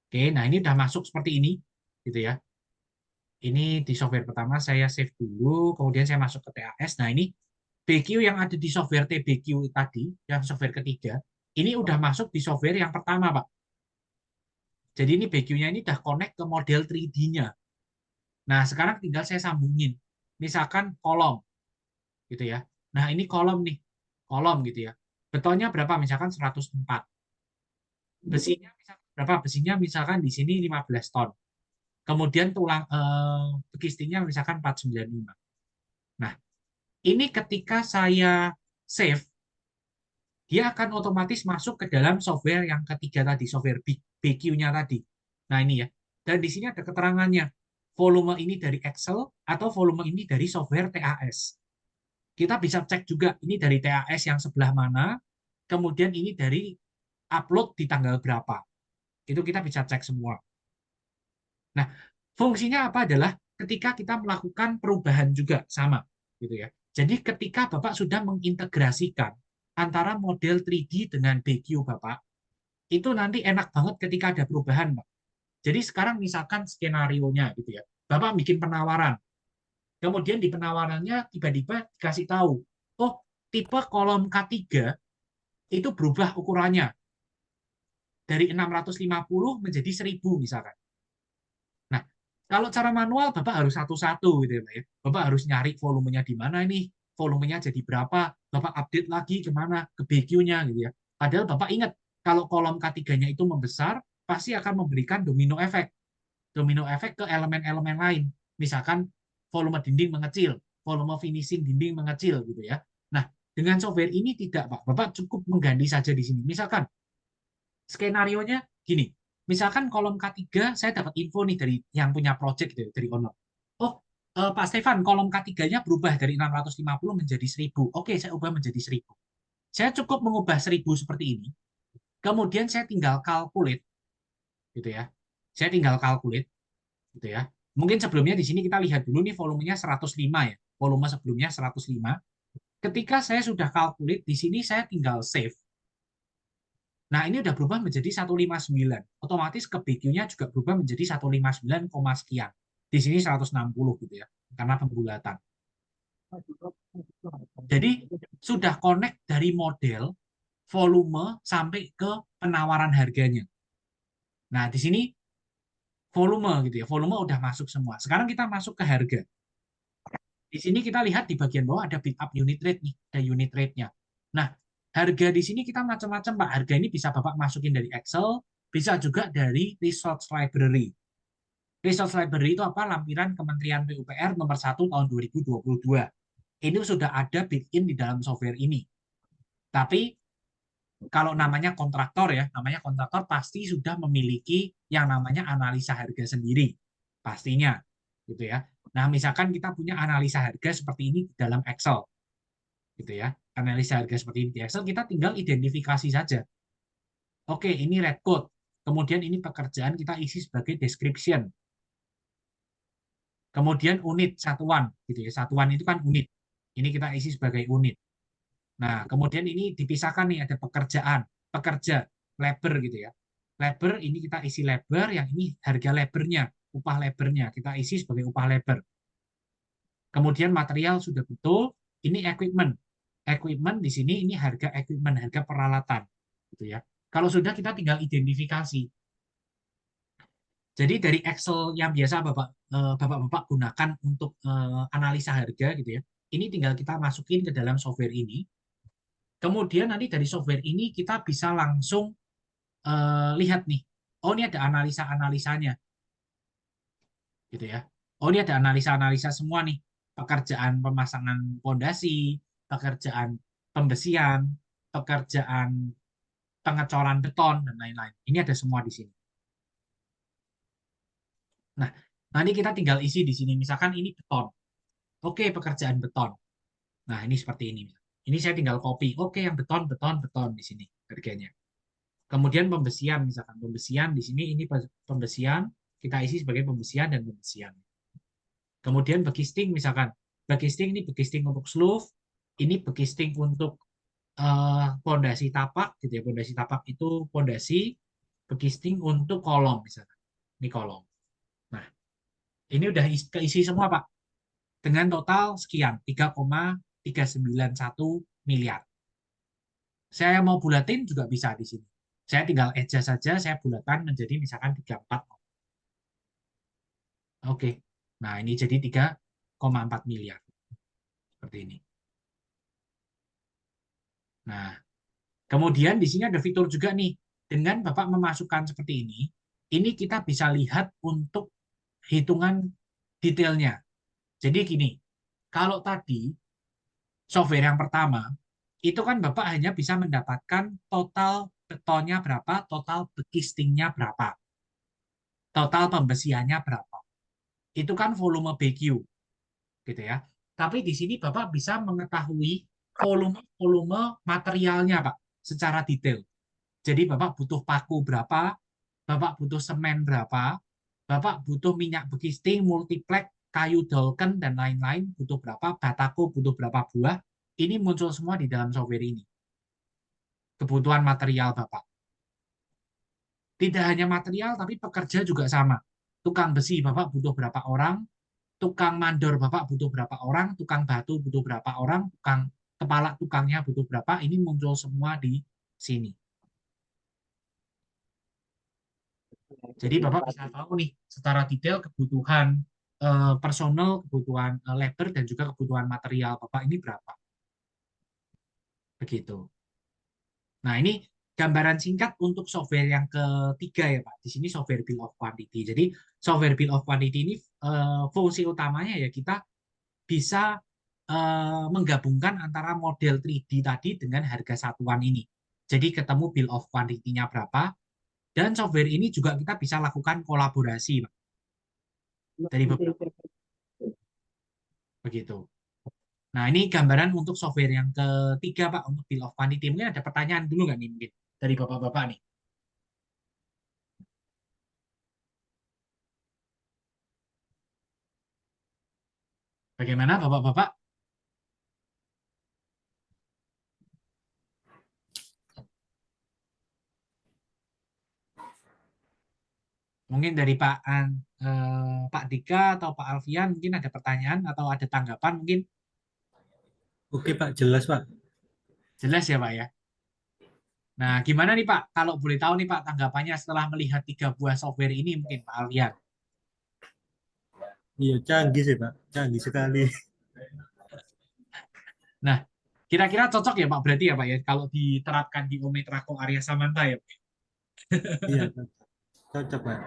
Speaker 1: Oke, nah ini udah masuk seperti ini, gitu ya. Ini di software pertama saya save dulu, kemudian saya masuk ke TAS. Nah ini BQ yang ada di software TBQ tadi, yang software ketiga, ini udah masuk di software yang pertama, Pak. Jadi ini BQ-nya ini udah connect ke model 3D-nya. Nah, sekarang tinggal saya sambungin. Misalkan kolom, gitu ya. Nah, ini kolom nih, kolom gitu ya. Betonnya berapa? Misalkan 104. Besinya misalkan berapa? Besinya misalkan di sini 15 ton. Kemudian tulang castingnya misalkan 495. Nah, ini ketika saya save, dia akan otomatis masuk ke dalam software yang ketiga tadi, software BQ-nya tadi. Nah, ini ya. Dan di sini ada keterangannya. Volume ini dari Excel atau volume ini dari software TAS. Kita bisa cek juga ini dari TAS yang sebelah mana, kemudian ini dari upload di tanggal berapa. Itu kita bisa cek semua. Nah, fungsinya apa adalah ketika kita melakukan perubahan juga sama, gitu ya. Jadi ketika Bapak sudah mengintegrasikan antara model 3D dengan BQ Bapak, itu nanti enak banget ketika ada perubahan, Pak. Jadi sekarang misalkan skenario-nya gitu ya. Bapak bikin penawaran. Kemudian di penawarannya tiba-tiba dikasih tahu, oh, tipe kolom K3 itu berubah ukurannya dari 650 menjadi 1000 misalkan. Nah, kalau cara manual Bapak harus satu-satu gitu ya. Bapak harus nyari volumenya di mana nih, volumenya jadi berapa, Bapak update lagi kemana, ke BQ-nya gitu ya. Padahal Bapak ingat, kalau kolom K3-nya itu membesar, pasti akan memberikan domino efek. Domino efek ke elemen-elemen lain. Misalkan volume dinding mengecil, volume finishing dinding mengecil gitu ya. Nah, dengan software ini tidak, Pak. Bapak cukup mengganti saja di sini. Misalkan skenario-nya gini, misalkan kolom K3 saya dapat info nih dari yang punya project gitu, dari owner. Oh, Pak Stefan, kolom K3-nya berubah dari 650 menjadi 1000. Oke, saya ubah menjadi 1000. Saya cukup mengubah 1000 seperti ini. Kemudian saya tinggal calculate gitu ya. Saya tinggal calculate gitu ya. Mungkin sebelumnya di sini kita lihat dulu nih volumenya 105 ya. Volume sebelumnya 105. Ketika saya sudah calculate di sini saya tinggal save. Nah, ini udah berubah menjadi 159. Otomatis ke BQ-nya juga berubah menjadi 159, sekian. Di sini 160 gitu ya, karena pembulatan. Jadi sudah connect dari model, volume, sampai ke penawaran harganya. Nah, di sini volume gitu ya. Volume udah masuk semua. Sekarang kita masuk ke harga. Di sini kita lihat di bagian bawah ada pick up unit rate nih, ada unit rate-nya. Nah, harga di sini kita macam-macam, Pak. Harga ini bisa Bapak masukin dari Excel, bisa juga dari Resource Library. Resource Library itu apa? Lampiran Kementerian PUPR nomor 1 tahun 2022. Ini sudah ada built-in di dalam software ini. Tapi kalau namanya kontraktor ya, namanya kontraktor pasti sudah memiliki yang namanya analisa harga sendiri. Pastinya, gitu ya. Nah, misalkan kita punya analisa harga seperti ini di dalam Excel, gitu ya. Analisa harga seperti ini di Excel, kita tinggal identifikasi saja. Oke, ini red code. Kemudian ini pekerjaan kita isi sebagai description. Kemudian unit satuan, gitu ya. Satuan itu kan unit. Ini kita isi sebagai unit. Nah, kemudian ini dipisahkan nih, ada pekerjaan, pekerja, labor gitu ya. Labor ini kita isi labor, yang ini harga labornya, upah labornya, kita isi sebagai upah labor. Kemudian material sudah betul, ini equipment. Equipment di sini ini harga equipment, harga peralatan gitu ya. Kalau sudah kita tinggal identifikasi. Jadi dari Excel yang biasa Bapak-bapak gunakan untuk analisa harga gitu ya. Ini tinggal kita masukin ke dalam software ini. Kemudian nanti dari software ini kita bisa langsung lihat nih. Oh, ini ada analisa-analisanya gitu ya. Oh, ini ada analisa-analisa semua nih. Pekerjaan pemasangan pondasi, pekerjaan pembesian, pekerjaan pengecoran beton dan lain-lain. Ini ada semua di sini. Nah, nanti kita tinggal isi di sini. Misalkan ini beton. Oke, pekerjaan beton. Nah, ini seperti ini. Ini saya tinggal copy. Oke, yang beton, beton, beton di sini harganya. Kemudian pembesian, misalkan pembesian di sini ini pembesian, kita isi sebagai pembesian dan pembesian. Kemudian bekisting, misalkan bekisting ini bekisting untuk sloof, ini bekisting untuk pondasi tapak, gitu ya. Pondasi tapak itu pondasi, bekisting untuk kolom, misalkan. Ini kolom. Nah, ini udah keisi semua, Pak. Dengan total sekian, 3,391 miliar. Saya mau bulatin juga bisa di sini. Saya tinggal adjust saja, saya bulatkan menjadi misalkan 34. Oke. Nah, ini jadi 3,4 miliar. Seperti ini. Nah, kemudian di sini ada fitur juga nih. Dengan Bapak memasukkan seperti ini kita bisa lihat untuk hitungan detailnya. Jadi gini, kalau tadi software yang pertama, itu kan Bapak hanya bisa mendapatkan total betonnya berapa, total bekistingnya berapa, total pembesiannya berapa. Itu kan volume BQ, gitu ya. Tapi di sini Bapak bisa mengetahui volume materialnya, Pak, secara detail. Jadi Bapak butuh paku berapa, Bapak butuh semen berapa, Bapak butuh minyak bekisting, multiplek, kayu dolken, dan lain-lain, butuh berapa, batako butuh berapa buah, ini muncul semua di dalam software ini. Kebutuhan material Bapak. Tidak hanya material, tapi pekerja juga sama. Tukang besi Bapak butuh berapa orang, tukang mandor Bapak butuh berapa orang, tukang batu butuh berapa orang, kepala tukangnya butuh berapa, ini muncul semua di sini. Jadi Bapak bisa tahu nih secara detail kebutuhan personal, kebutuhan labor, dan juga kebutuhan material Bapak ini berapa. Begitu. Nah, ini gambaran singkat untuk software yang ketiga ya Pak. Di sini software bill of quantity. Jadi software bill of quantity ini fungsi utamanya ya kita bisa menggabungkan antara model 3D tadi dengan harga satuan ini. Jadi ketemu bill of quantity-nya berapa, dan software ini juga kita bisa lakukan kolaborasi, Pak, dari beberapa begitu. Nah, ini gambaran untuk software yang ketiga, Pak, untuk bill of quantity. Mungkin ada pertanyaan dulu nggak nih, mungkin dari Bapak-Bapak nih? Bagaimana, Bapak-Bapak? Mungkin dari Pak Dika atau Pak Alfian, mungkin ada pertanyaan atau ada tanggapan mungkin?
Speaker 2: Oke Pak, jelas Pak.
Speaker 1: Jelas ya Pak ya? Nah, gimana nih Pak? Kalau boleh tahu nih Pak, tanggapannya setelah melihat 3 buah software ini mungkin Pak Alfian.
Speaker 2: Iya, canggih sih Pak, canggih sekali.
Speaker 1: Nah, kira-kira cocok ya Pak berarti ya Pak ya, kalau diterapkan di Ometrako Arya Samanta ya Pak?
Speaker 2: Iya, cocok Pak.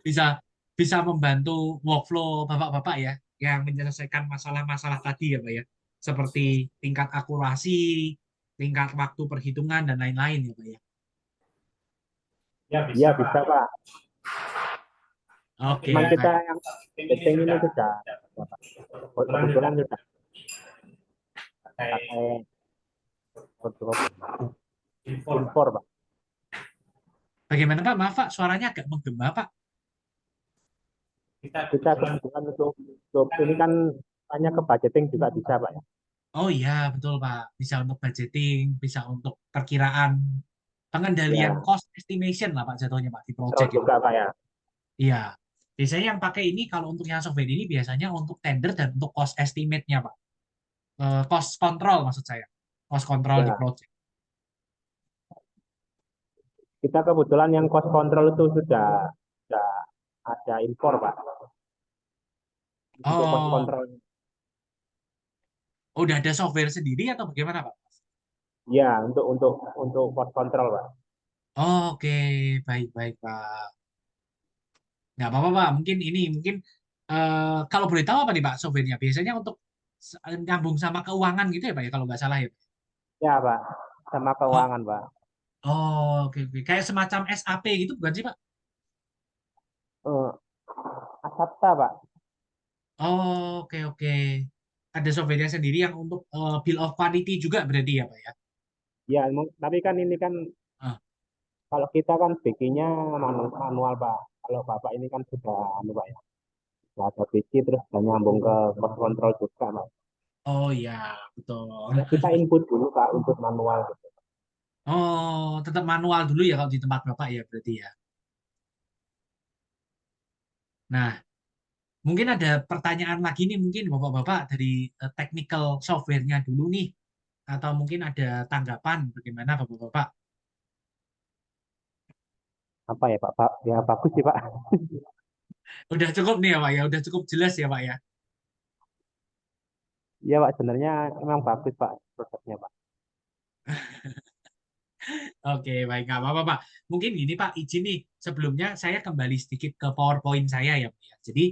Speaker 1: Bisa bisa membantu workflow Bapak-Bapak ya, yang menyelesaikan masalah-masalah tadi ya Pak ya, seperti tingkat akurasi, tingkat waktu perhitungan, dan lain-lain ya Pak ya.
Speaker 4: Iya bisa Pak.
Speaker 1: Oke,
Speaker 4: Memang kita
Speaker 1: baik.
Speaker 4: yang setting ini sudah kebetulan sudah pakai untuk impor Pak.
Speaker 1: Bagaimana Pak? Maaf Pak, suaranya agak menggema Pak.
Speaker 4: Kita kebetulan untuk ini kan hanya ke budgeting juga bisa Pak ya.
Speaker 1: Oh iya, betul Pak. Bisa untuk budgeting, bisa untuk perkiraan, pengendalian
Speaker 4: Ya,
Speaker 1: cost estimation lah Pak jatuhnya Pak di
Speaker 4: terus
Speaker 1: project itu.
Speaker 4: juga Pak ya.
Speaker 1: Iya. Biasanya yang pakai ini kalau untuk yang software ini biasanya untuk tender dan untuk cost estimate-nya Pak. Cost control maksud saya. Cost control di
Speaker 4: Ya,
Speaker 1: project.
Speaker 4: kita kebetulan yang cost control itu sudah ada impor Pak untuk cost
Speaker 1: Oh,
Speaker 4: control.
Speaker 1: udah ada software sendiri atau bagaimana Pak?
Speaker 4: Ya, untuk cost control Pak.
Speaker 1: Oke, baik-baik Pak. Nggak apa-apa Pak. Mungkin kalau boleh tahu apa nih Pak software-nya? Biasanya untuk nyambung sama keuangan gitu ya Pak ya kalau nggak salah ya.
Speaker 4: Ya Pak, sama
Speaker 1: Oh,
Speaker 4: keuangan Pak.
Speaker 1: oh, oke, oke. Kayak semacam SAP gitu bukan sih Pak?
Speaker 4: Eh, Asapta Pak.
Speaker 1: Oh, oke, oke. Ada software sendiri yang untuk bill of quantity juga berarti ya Pak ya?
Speaker 4: Ya, tapi kan ini kan
Speaker 1: Ah,
Speaker 4: kalau kita kan bikinnya manual Pak. Kalau Bapak ini kan sudah anu Pak ya. Sudah ada PC terus sudah nyambung ke cost control juga Pak.
Speaker 1: oh ya, betul.
Speaker 4: Ya, kita input dulu Pak untuk manual gitu.
Speaker 1: Oh, tetap manual dulu ya kalau di tempat Bapak ya berarti ya. Nah, mungkin ada pertanyaan lagi nih mungkin Bapak-Bapak dari technical software-nya dulu nih. Atau mungkin ada tanggapan bagaimana Bapak-Bapak?
Speaker 4: Apa ya Pak? Ya bagus sih Pak.
Speaker 1: Udah cukup nih ya Pak ya, udah cukup jelas ya Pak ya.
Speaker 4: Iya Pak, sebenarnya memang bagus Pak produknya Pak.
Speaker 1: Oke, baik, nggak apa-apa Pak. Mungkin gini Pak, izin nih, sebelumnya saya kembali sedikit ke PowerPoint saya ya Pak ya. Jadi,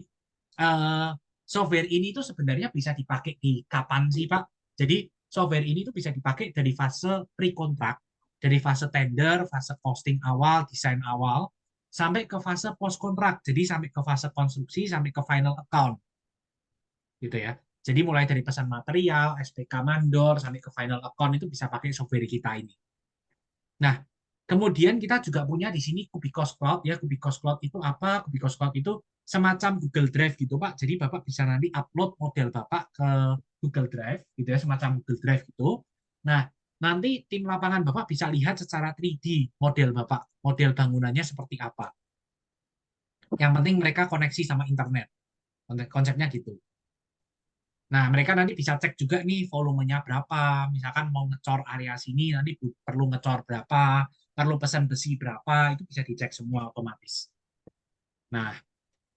Speaker 1: eh, software ini tuh sebenarnya bisa dipakai di kapan sih Pak? Jadi, software ini tuh bisa dipakai dari fase pre-kontrak, dari fase tender, fase costing awal, desain awal, sampai ke fase post-kontrak. Jadi, sampai ke fase konstruksi, sampai ke final account. Gitu ya. Jadi mulai dari pesan material, SPK mandor, sampai ke final account itu bisa pakai software kita ini. Nah, kemudian kita juga punya di sini Kubikos Cloud ya. Kubikos Cloud itu apa? Kubikos Cloud itu semacam Google Drive gitu Pak. Jadi Bapak bisa nanti upload model Bapak ke Google Drive gitu ya, semacam Google Drive gitu. Nah, nanti tim lapangan Bapak bisa lihat secara 3D model Bapak, model bangunannya seperti apa. Yang penting mereka koneksi sama internet. Konsepnya gitu. Nah, mereka nanti bisa cek juga nih volumenya berapa. Misalkan mau ngecor area sini, nanti perlu ngecor berapa, perlu pesan besi berapa, itu bisa dicek semua otomatis. Nah,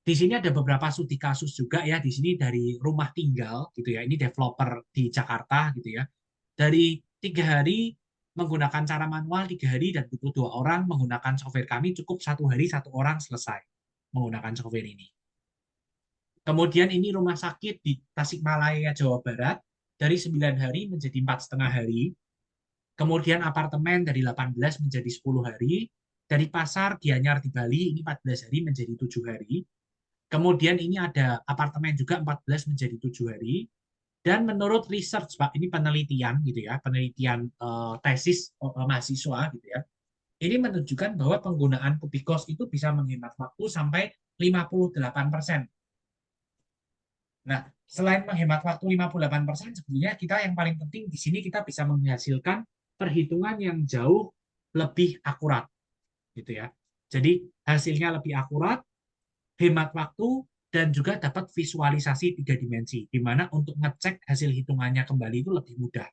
Speaker 1: di sini ada beberapa studi kasus juga ya. Di sini dari rumah tinggal gitu ya. Ini developer di Jakarta gitu ya. Dari 3 hari menggunakan cara manual 3 hari dan butuh 2 orang menggunakan software kami cukup 1 hari 1 orang selesai menggunakan software ini. Kemudian ini rumah sakit di Tasikmalaya, Jawa Barat, dari 9 hari menjadi 4,5 hari. Kemudian apartemen dari 18 menjadi 10 hari. Dari pasar Gianyar di Bali, ini 14 hari menjadi 7 hari. Kemudian ini ada apartemen juga 14 menjadi 7 hari. Dan menurut research, Pak, ini penelitian gitu ya, penelitian tesis mahasiswa gitu ya. Ini menunjukkan bahwa penggunaan Kubikos itu bisa menghemat waktu sampai 58%. Nah, selain menghemat waktu 58%, sebenarnya kita yang paling penting di sini kita bisa menghasilkan perhitungan yang jauh lebih akurat gitu ya. Jadi hasilnya lebih akurat, hemat waktu, dan juga dapat visualisasi 3 dimensi, di mana untuk ngecek hasil hitungannya kembali itu lebih mudah.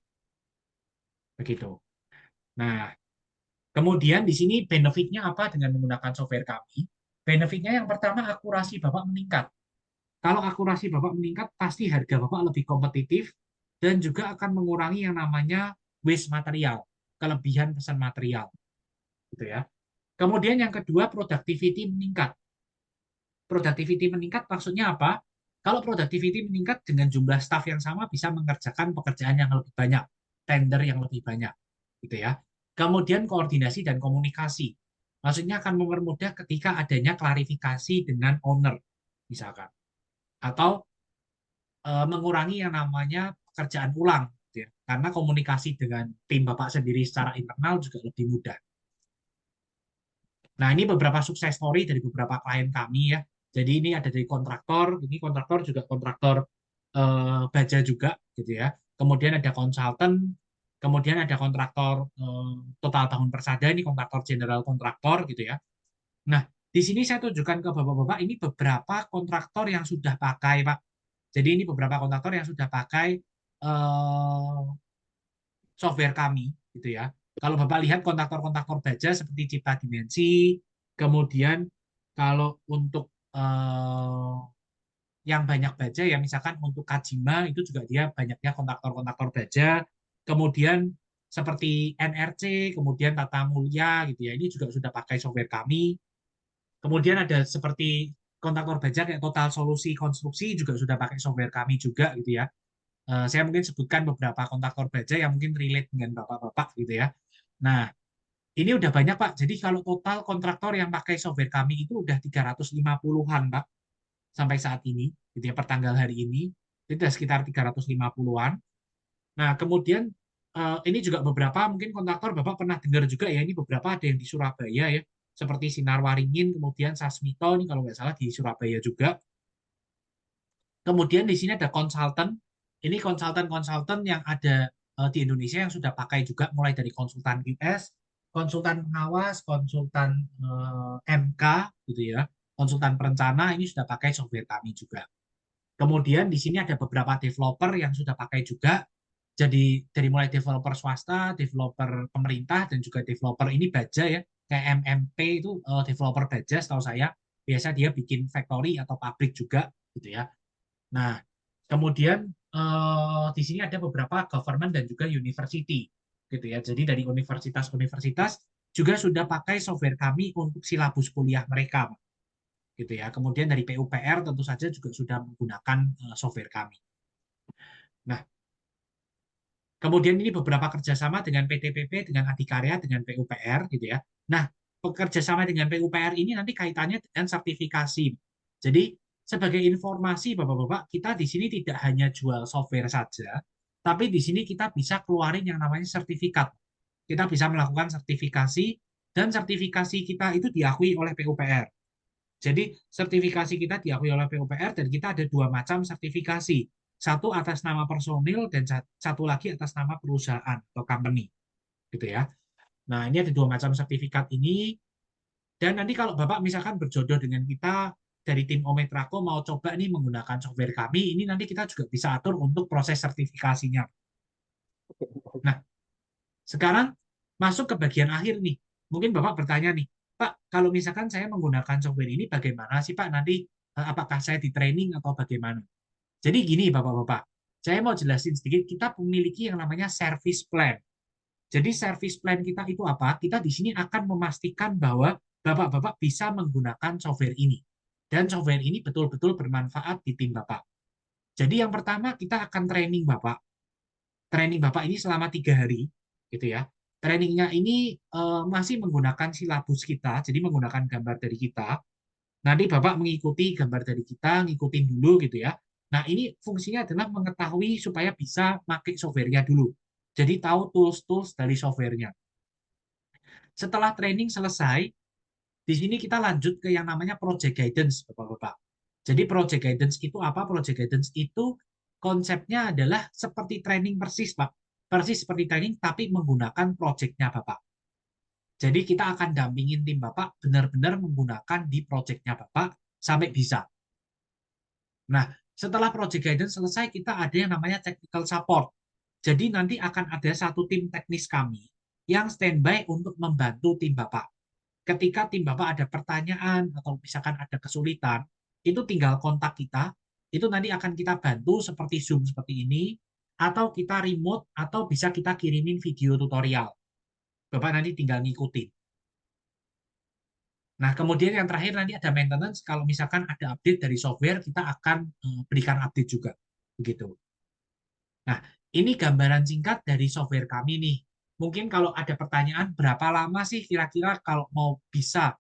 Speaker 1: Begitu. Nah, kemudian di sini benefitnya apa dengan menggunakan software kami? Benefitnya yang pertama, akurasi Bapak meningkat. Kalau akurasi Bapak meningkat, pasti harga Bapak lebih kompetitif dan juga akan mengurangi yang namanya waste material, kelebihan pesan material, gitu ya. Kemudian yang kedua, productivity meningkat. Productivity meningkat maksudnya apa? Kalau productivity meningkat dengan jumlah staff yang sama bisa mengerjakan pekerjaan yang lebih banyak, tender yang lebih banyak, gitu ya. Kemudian koordinasi dan komunikasi. Maksudnya akan mempermudah ketika adanya klarifikasi dengan owner, misalkan. Atau mengurangi yang namanya pekerjaan ulang, gitu ya. Karena komunikasi dengan tim Bapak sendiri secara internal juga lebih mudah. Nah, ini beberapa sukses story dari beberapa klien kami ya. Jadi ini ada dari kontraktor, ini kontraktor juga kontraktor baja juga gitu ya. Kemudian ada konsultan, kemudian ada kontraktor total tahun persada, ini kontraktor general kontraktor gitu ya. Nah, di sini saya tunjukkan ke Bapak-bapak ini beberapa kontraktor yang sudah pakai, Pak. Jadi ini beberapa kontraktor yang sudah pakai software kami gitu ya. Kalau Bapak lihat kontraktor-kontraktor baja seperti Cipta Dimensi, kemudian kalau untuk yang banyak baja ya misalkan untuk Kajima itu juga dia banyaknya kontraktor-kontraktor baja, kemudian seperti NRC, kemudian Tata Mulya gitu ya. Ini juga sudah pakai software kami. Kemudian ada seperti kontraktor baja kayak Total Solusi Konstruksi juga sudah pakai software kami juga gitu ya. Saya mungkin sebutkan beberapa kontraktor baja yang mungkin relate dengan Bapak-Bapak gitu ya. Nah, ini udah banyak Pak. Jadi kalau total kontraktor yang pakai software kami itu udah 350-an Pak sampai saat ini, gitu ya, per tanggal hari ini. Itu sudah sekitar 350-an. Nah, kemudian ini juga beberapa mungkin kontraktor Bapak pernah dengar juga ya, ini beberapa ada yang di Surabaya ya, seperti Sinar Waringin, kemudian Sasmito, ini kalau nggak salah di Surabaya juga. Kemudian di sini ada konsultan. Ini konsultan-konsultan yang ada di Indonesia yang sudah pakai juga mulai dari konsultan US, konsultan pengawas, konsultan MK gitu ya, konsultan perencana ini sudah pakai software kami juga. Kemudian di sini ada beberapa developer yang sudah pakai juga. Jadi dari mulai developer swasta, developer pemerintah dan juga developer ini baja ya, kayak MMP itu developer baja setahu saya. Biasa dia bikin factory atau pabrik juga gitu ya. Nah, kemudian di sini ada beberapa government dan juga university, gitu ya. Jadi dari universitas-universitas juga sudah pakai software kami untuk silabus kuliah mereka, gitu ya. Kemudian dari PUPR tentu saja juga sudah menggunakan software kami. Nah, kemudian ini beberapa kerjasama dengan PTPP, dengan Adikarya, dengan PUPR, gitu ya. Nah, kerjasama dengan PUPR ini nanti kaitannya dengan sertifikasi. Jadi sebagai informasi Bapak-bapak, kita di sini tidak hanya jual software saja, tapi di sini kita bisa keluarin yang namanya sertifikat. Kita bisa melakukan sertifikasi, dan sertifikasi kita itu diakui oleh PUPR. Jadi sertifikasi kita diakui oleh PUPR dan kita ada 2 macam sertifikasi. Satu atas nama personil dan satu lagi atas nama perusahaan atau company. Gitu ya. Nah, ini ada 2 macam sertifikat ini. Dan nanti kalau Bapak misalkan berjodoh dengan kita dari tim Ometrako mau coba nih menggunakan software kami, ini nanti kita juga bisa atur untuk proses sertifikasinya. Nah, sekarang masuk ke bagian akhir nih. Mungkin Bapak bertanya nih, Pak, kalau misalkan saya menggunakan software ini bagaimana sih Pak? Nanti apakah saya di training atau bagaimana? Jadi gini Bapak-Bapak, saya mau jelasin sedikit, kita memiliki yang namanya service plan. Jadi service plan kita itu apa? Kita di sini akan memastikan bahwa Bapak-Bapak bisa menggunakan software ini. Dan software ini betul-betul bermanfaat di tim Bapak. Jadi yang pertama kita akan training Bapak. Training Bapak ini selama 3 hari, gitu ya. Trainingnya ini masih menggunakan silabus kita, jadi menggunakan gambar dari kita. Nanti Bapak mengikuti gambar dari kita, ngikutin dulu gitu ya. Nah, ini fungsinya adalah mengetahui supaya bisa pakai software-nya dulu. Jadi tahu tools-tools dari software-nya. Setelah training selesai, di sini kita lanjut ke yang namanya project guidance, Bapak-bapak. Jadi project guidance itu apa? Project guidance itu konsepnya adalah seperti training persis, Pak. Persis seperti training, tapi menggunakan project-nya Bapak. Jadi kita akan dampingin tim Bapak benar-benar menggunakan di project-nya Bapak sampai bisa. Nah, setelah project guidance selesai, kita ada yang namanya technical support. Jadi nanti akan ada satu tim teknis kami yang standby untuk membantu tim Bapak. Ketika tim Bapak ada pertanyaan atau misalkan ada kesulitan, itu tinggal kontak kita, itu nanti akan kita bantu seperti Zoom seperti ini, atau kita remote, atau bisa kita kirimin video tutorial. Bapak nanti tinggal ngikutin. Nah, kemudian yang terakhir nanti ada maintenance. Kalau misalkan ada update dari software, kita akan berikan update juga. Begitu. Nah, ini gambaran singkat dari software kami nih. Mungkin kalau ada pertanyaan, berapa lama sih kira-kira kalau mau bisa?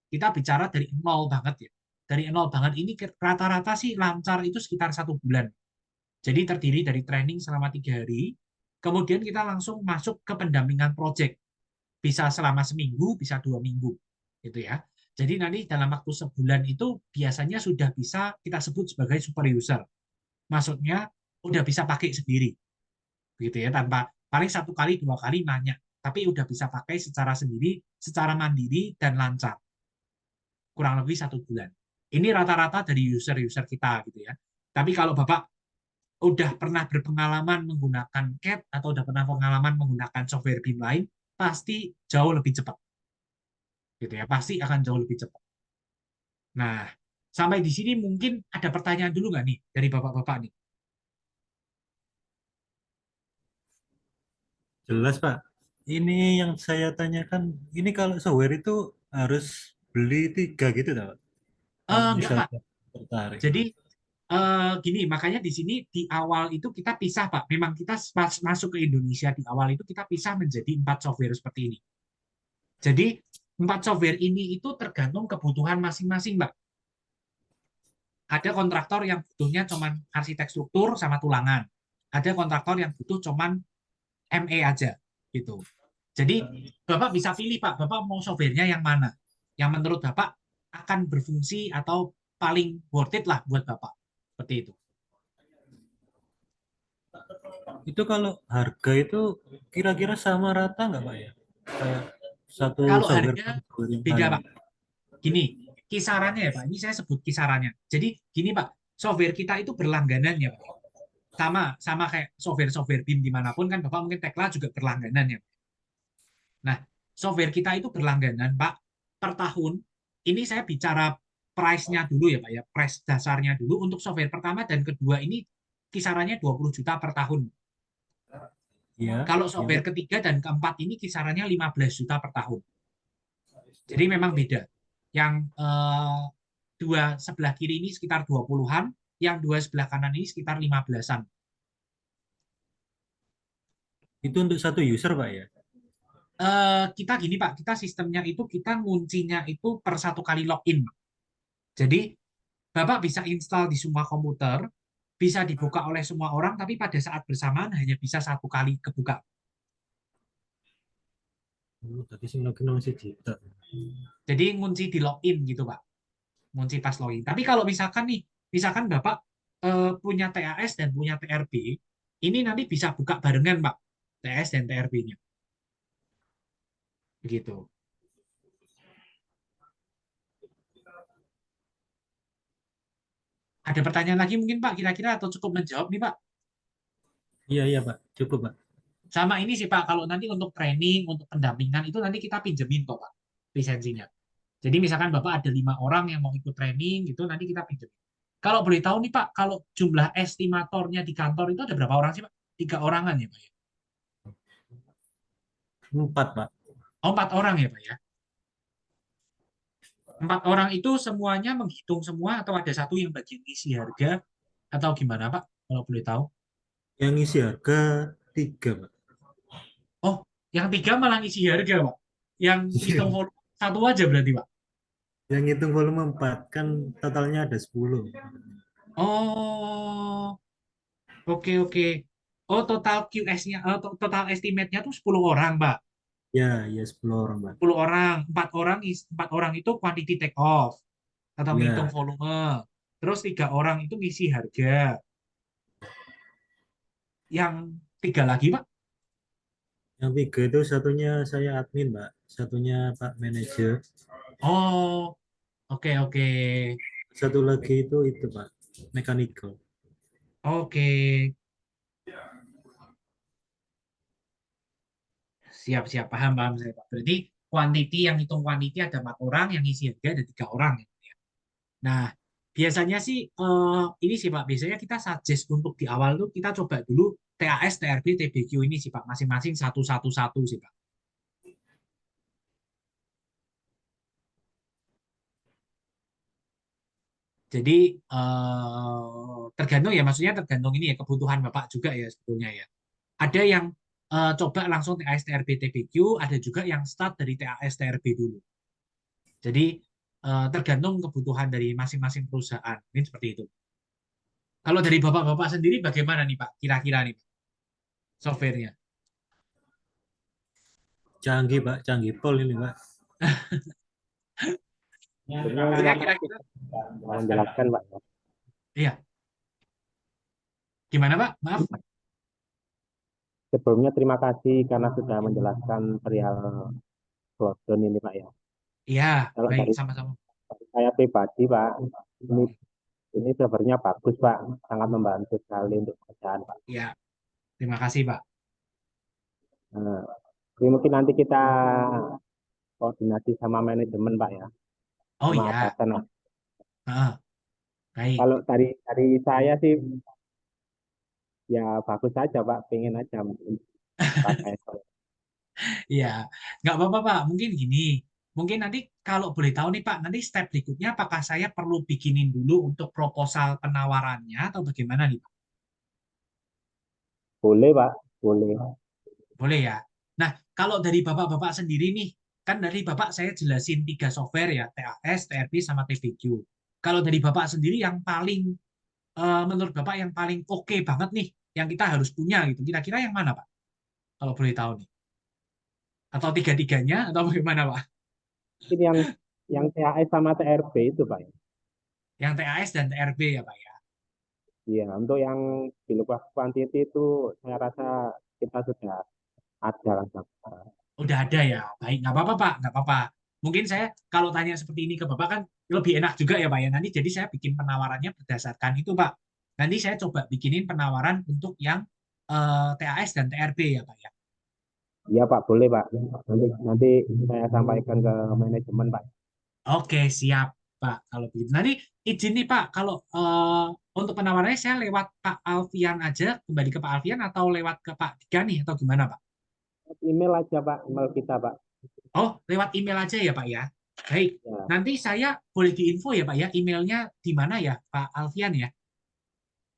Speaker 1: Kita bicara dari nol banget ya. Dari nol banget ini rata-rata sih lancar itu sekitar 1 bulan. Jadi terdiri dari training selama 3 hari. Kemudian kita langsung masuk ke pendampingan project. Bisa selama seminggu, bisa 2 minggu. Gitu ya. Jadi nanti dalam waktu sebulan itu biasanya sudah bisa kita sebut sebagai super user. Maksudnya udah bisa pakai sendiri. Gitu ya, tanpa paling 1 kali 2 kali nanya. Tapi udah bisa pakai secara sendiri, secara mandiri, dan lancar. Kurang lebih 1 bulan. Ini rata-rata dari user-user kita gitu ya. Tapi kalau Bapak udah pernah berpengalaman menggunakan CAT atau udah pernah pengalaman menggunakan software BIM lain, pasti jauh lebih cepat. Gitu ya, pasti akan jauh lebih cepat. Nah, sampai di sini mungkin ada pertanyaan dulu nggak nih dari Bapak-Bapak nih?
Speaker 2: Jelas, Pak. Ini yang saya tanyakan, ini kalau software itu harus beli 3 gitu, Pak? Kalau
Speaker 1: Enggak, Pak.
Speaker 2: misalnya tertarik.
Speaker 1: Jadi gini, makanya di sini di awal itu kita pisah, Pak. Memang kita pas masuk ke Indonesia di awal itu kita pisah menjadi 4 software seperti ini. Jadi 4 software ini itu tergantung kebutuhan masing-masing, Pak. Ada kontraktor yang butuhnya cuman arsitek struktur sama tulangan. Ada kontraktor yang butuh cuman ME aja, gitu. Jadi Bapak bisa pilih, Pak, Bapak mau softwarenya yang mana? Yang menurut Bapak akan berfungsi atau paling worth it lah buat Bapak. Seperti itu.
Speaker 2: Itu kalau harga itu kira-kira sama rata nggak, Pak ya? Kayak satu
Speaker 1: Kalau
Speaker 2: software
Speaker 1: harga
Speaker 2: sama software yang
Speaker 1: beda,
Speaker 2: lain.
Speaker 1: Pak. Gini, kisarannya ya, Pak. Ini saya sebut kisarannya. Jadi gini, Pak, software kita itu berlangganan ya, Pak. Sama kayak software-software BIM dimanapun kan Bapak mungkin Tekla juga berlangganan ya. Nah, software kita itu berlangganan, Pak, per tahun. Ini saya bicara price-nya dulu ya, Pak ya. Price dasarnya dulu untuk software pertama dan kedua ini kisarannya 20 juta per tahun.
Speaker 2: Iya,
Speaker 1: Kalau
Speaker 2: iya.
Speaker 1: software ketiga dan keempat ini kisarannya 15 juta per tahun. Jadi memang beda. Yang dua sebelah kiri ini sekitar 20-an, yang dua sebelah kanan ini sekitar 15-an.
Speaker 2: Itu untuk satu user, Pak ya?
Speaker 1: Kita gini Pak, kita sistemnya itu kita nguncinya itu per 1 kali login. Jadi Bapak bisa install di semua komputer, bisa dibuka oleh semua orang, tapi pada saat bersamaan hanya bisa 1 kali kebuka.
Speaker 2: Tadi sih login masih juta.
Speaker 1: Jadi ngunci di login gitu Pak, ngunci pas login. Tapi kalau misalkan nih, misalkan Bapak punya TAS dan punya TRB, ini nanti bisa buka barengan Pak, TAS dan TRB-nya. Begitu. Ada pertanyaan lagi mungkin Pak, kira-kira atau cukup menjawab nih Pak?
Speaker 2: Iya, iya, Pak. Cukup, Pak.
Speaker 1: Sama ini sih Pak, kalau nanti untuk training, untuk pendampingan itu nanti kita pinjemin kok Pak, lisensinya. Jadi misalkan Bapak ada 5 orang yang mau ikut training, gitu nanti kita pinjemin. Kalau boleh tahu nih Pak, kalau jumlah estimatornya di kantor itu ada berapa orang sih Pak? 3 orangan ya Pak ya?
Speaker 2: 4, Pak.
Speaker 1: Oh 4 orang ya Pak ya? 4 orang itu semuanya menghitung semua atau ada satu yang bagian isi harga atau gimana Pak? Kalau boleh tahu.
Speaker 2: Yang isi harga 3, Pak.
Speaker 1: Oh, yang 3 malah isi harga Pak. Yang hitung
Speaker 2: Iya.
Speaker 1: volume satu aja berarti Pak.
Speaker 2: Yang hitung volume 4 kan totalnya ada 10.
Speaker 1: Oh, oke oke. Oh, total QS-nya, total estimate-nya tuh 10 orang, Pak.
Speaker 2: Ya, ya 10 orang, Pak.
Speaker 1: 10 orang, 4 orang itu quantity take off atau ngitung
Speaker 2: Ya,
Speaker 1: volume. Terus 3 orang itu ngisi harga. Yang 3 lagi, Pak.
Speaker 2: yang 3 itu satunya saya admin, Pak. Satunya Pak Manajer.
Speaker 1: Oh, oke oke.
Speaker 2: Satu lagi itu Pak. mechanical.
Speaker 1: Oke, siap-siap, paham saya Pak. Berarti quantity, yang hitung quantity ada 4 orang, yang isi harga ada 3 orang ya. Nah, biasanya sih ini sih Pak, biasanya kita suggest untuk di awal tuh kita coba dulu TAS, TRB, TBQ ini sih Pak, masing-masing satu sih Pak. Jadi tergantung ya, maksudnya tergantung ini ya kebutuhan Bapak juga ya sebetulnya ya. Ada yang coba langsung TAS, TRB, TBQ, ada juga yang start dari TAS, TRB dulu. Jadi tergantung kebutuhan dari masing-masing perusahaan. Ini seperti itu. Kalau dari Bapak-Bapak sendiri bagaimana nih Pak? Kira-kira nih Pak, softwarenya?
Speaker 2: Canggih, Pak. Canggih pol ini, Pak.
Speaker 4: Sebelumnya
Speaker 1: Maksudnya
Speaker 4: terima kasih
Speaker 1: kira-kira,
Speaker 4: sudah menjelaskan Pak.
Speaker 1: iya. Gimana Pak? Maaf.
Speaker 4: Sebelumnya terima kasih karena sudah menjelaskan perihal Cloudon ini Pak ya.
Speaker 1: Iya,
Speaker 4: Kalau
Speaker 1: baik
Speaker 4: dari
Speaker 1: sama-sama.
Speaker 4: saya pribadi Pak, ini ini servernya bagus Pak, sangat membantu sekali untuk pekerjaan Pak.
Speaker 1: Iya, terima kasih Pak.
Speaker 4: Nah, jadi mungkin nanti kita koordinasi sama manajemen Pak ya,
Speaker 1: Oh
Speaker 4: sama
Speaker 1: iya,
Speaker 4: atasan.
Speaker 1: baik.
Speaker 4: Kalau dari saya sih ya bagus saja Pak, pengen aja pakai.
Speaker 1: Iya, nggak apa-apa Pak. Mungkin gini, mungkin nanti kalau boleh tahu nih Pak, nanti step berikutnya apakah saya perlu bikinin dulu untuk proposal penawarannya atau bagaimana nih Pak?
Speaker 4: Boleh Pak, boleh.
Speaker 1: Boleh ya. Nah, kalau dari Bapak-Bapak sendiri nih, kan dari Bapak saya jelasin 3 software ya, TAS, TRB, sama TBQ. Kalau dari Bapak sendiri yang paling, menurut Bapak yang paling oke banget nih, yang kita harus punya gitu, kira-kira yang mana Pak? Kalau boleh tahu nih. Atau tiga-tiganya, atau bagaimana Pak?
Speaker 4: Mungkin yang TAS sama TRB itu Pak ya.
Speaker 1: Yang TAS dan TRB ya Pak ya?
Speaker 4: Iya, untuk yang di luar quantity itu saya rasa kita sudah ada lah Pak.
Speaker 1: Udah ada ya, baik, nggak apa-apa Pak, nggak apa-apa. Mungkin saya kalau tanya seperti ini ke Bapak kan lebih enak juga ya Pak ya. Nanti jadi saya bikin penawarannya berdasarkan itu Pak. Nanti saya coba bikinin penawaran untuk yang TAS dan TRB ya Pak ya.
Speaker 4: Iya Pak, boleh Pak. Nanti saya sampaikan ke manajemen Pak.
Speaker 1: Oke, siap Pak. Kalau begitu. Nanti izin nih Pak, kalau untuk penawarannya saya lewat Pak Alfian aja, kembali ke Pak Alfian atau lewat ke Pak Dika nih atau gimana Pak?
Speaker 4: Email aja Pak, email kita Pak.
Speaker 1: Oh, lewat email aja ya Pak ya. Baik.
Speaker 4: Ya,
Speaker 1: Nanti saya boleh diinfo ya Pak ya, emailnya di mana ya Pak Alfian ya?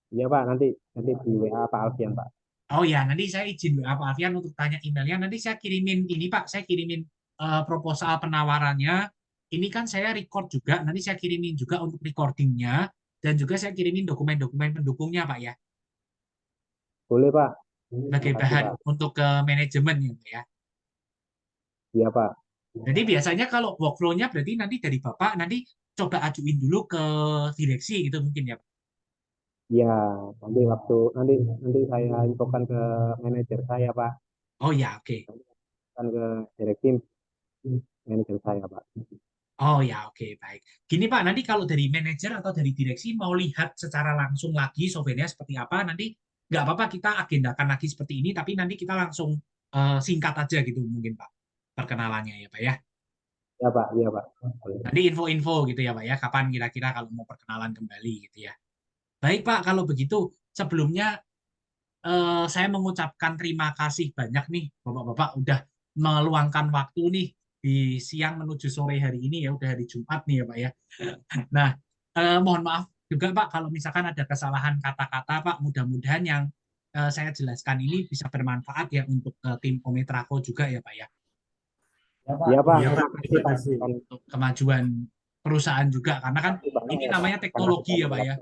Speaker 4: iya Pak, nanti di WA Pak Alfian Pak.
Speaker 1: Oh ya, nanti saya izin WA Pak Alfian untuk tanya emailnya. Nanti saya kirimin ini Pak, saya kirimin proposal penawarannya. Ini kan saya record juga, nanti saya kirimin juga untuk recordingnya. Dan juga saya kirimin dokumen-dokumen pendukungnya Pak ya.
Speaker 4: Boleh Pak.
Speaker 1: Sebagai
Speaker 4: Makasih
Speaker 1: bahan
Speaker 4: Pak.
Speaker 1: untuk ke manajemen ya Pak ya.
Speaker 4: Iya Pak.
Speaker 1: Jadi biasanya kalau workflow-nya berarti nanti dari Bapak nanti coba ajuin dulu ke direksi gitu mungkin ya Pak.
Speaker 4: Iya, nanti saya infokan ke manajer saya Pak.
Speaker 1: Oh ya, oke.
Speaker 4: Kan ke direksi manajer saya Pak.
Speaker 1: Oh ya, oke, baik. Gini Pak, nanti kalau dari manajer atau dari direksi mau lihat secara langsung lagi software-nya seperti apa, nanti nggak apa-apa kita agendakan lagi seperti ini, tapi nanti kita langsung singkat aja gitu mungkin Pak, perkenalannya ya Pak ya.
Speaker 4: Iya Pak, iya Pak. Boleh.
Speaker 1: Nanti info-info gitu ya Pak ya, kapan kira-kira kalau mau perkenalan kembali gitu ya. Baik Pak, kalau begitu sebelumnya saya mengucapkan terima kasih banyak nih Bapak-Bapak udah meluangkan waktu nih di siang menuju sore hari ini ya, udah hari Jumat nih ya Pak ya. Nah, mohon maaf juga Pak kalau misalkan ada kesalahan kata-kata Pak. Mudah-mudahan yang saya jelaskan ini bisa bermanfaat ya untuk tim Ometrako juga ya Pak ya.
Speaker 4: Iya Pak,
Speaker 2: Iya, Pak.
Speaker 4: terima kasih
Speaker 2: Terima
Speaker 4: Pak.
Speaker 2: kasih.
Speaker 1: Untuk kemajuan perusahaan juga karena kan
Speaker 4: Terima kasih
Speaker 1: ini
Speaker 4: banyak ya Pak.
Speaker 1: namanya
Speaker 4: Karena
Speaker 1: teknologi
Speaker 4: sudah
Speaker 1: ya Pak ya.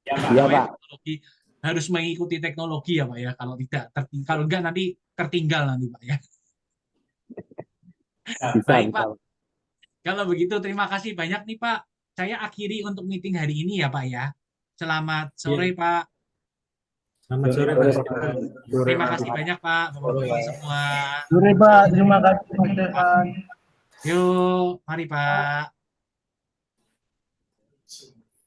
Speaker 4: Iya
Speaker 1: Namanya
Speaker 4: Pak,
Speaker 1: teknologi harus mengikuti teknologi ya Pak ya. Kalau tidak kalau enggak nanti tertinggal nanti Pak ya.
Speaker 4: bisa
Speaker 1: Baik
Speaker 4: bisa.
Speaker 1: Pak, kalau begitu terima kasih banyak nih Pak. Saya akhiri untuk meeting hari ini ya Pak ya. Selamat sore
Speaker 2: Iya.
Speaker 1: Pak.
Speaker 2: Selamat sore,
Speaker 4: Sore
Speaker 2: Mas.
Speaker 4: Pak. Sore
Speaker 1: Terima
Speaker 4: Pak.
Speaker 1: kasih banyak Pak, Bapak-Bapak semua.
Speaker 5: Sore Pak, terima kasih Mas Stefan.
Speaker 1: Yuk, mari Pak.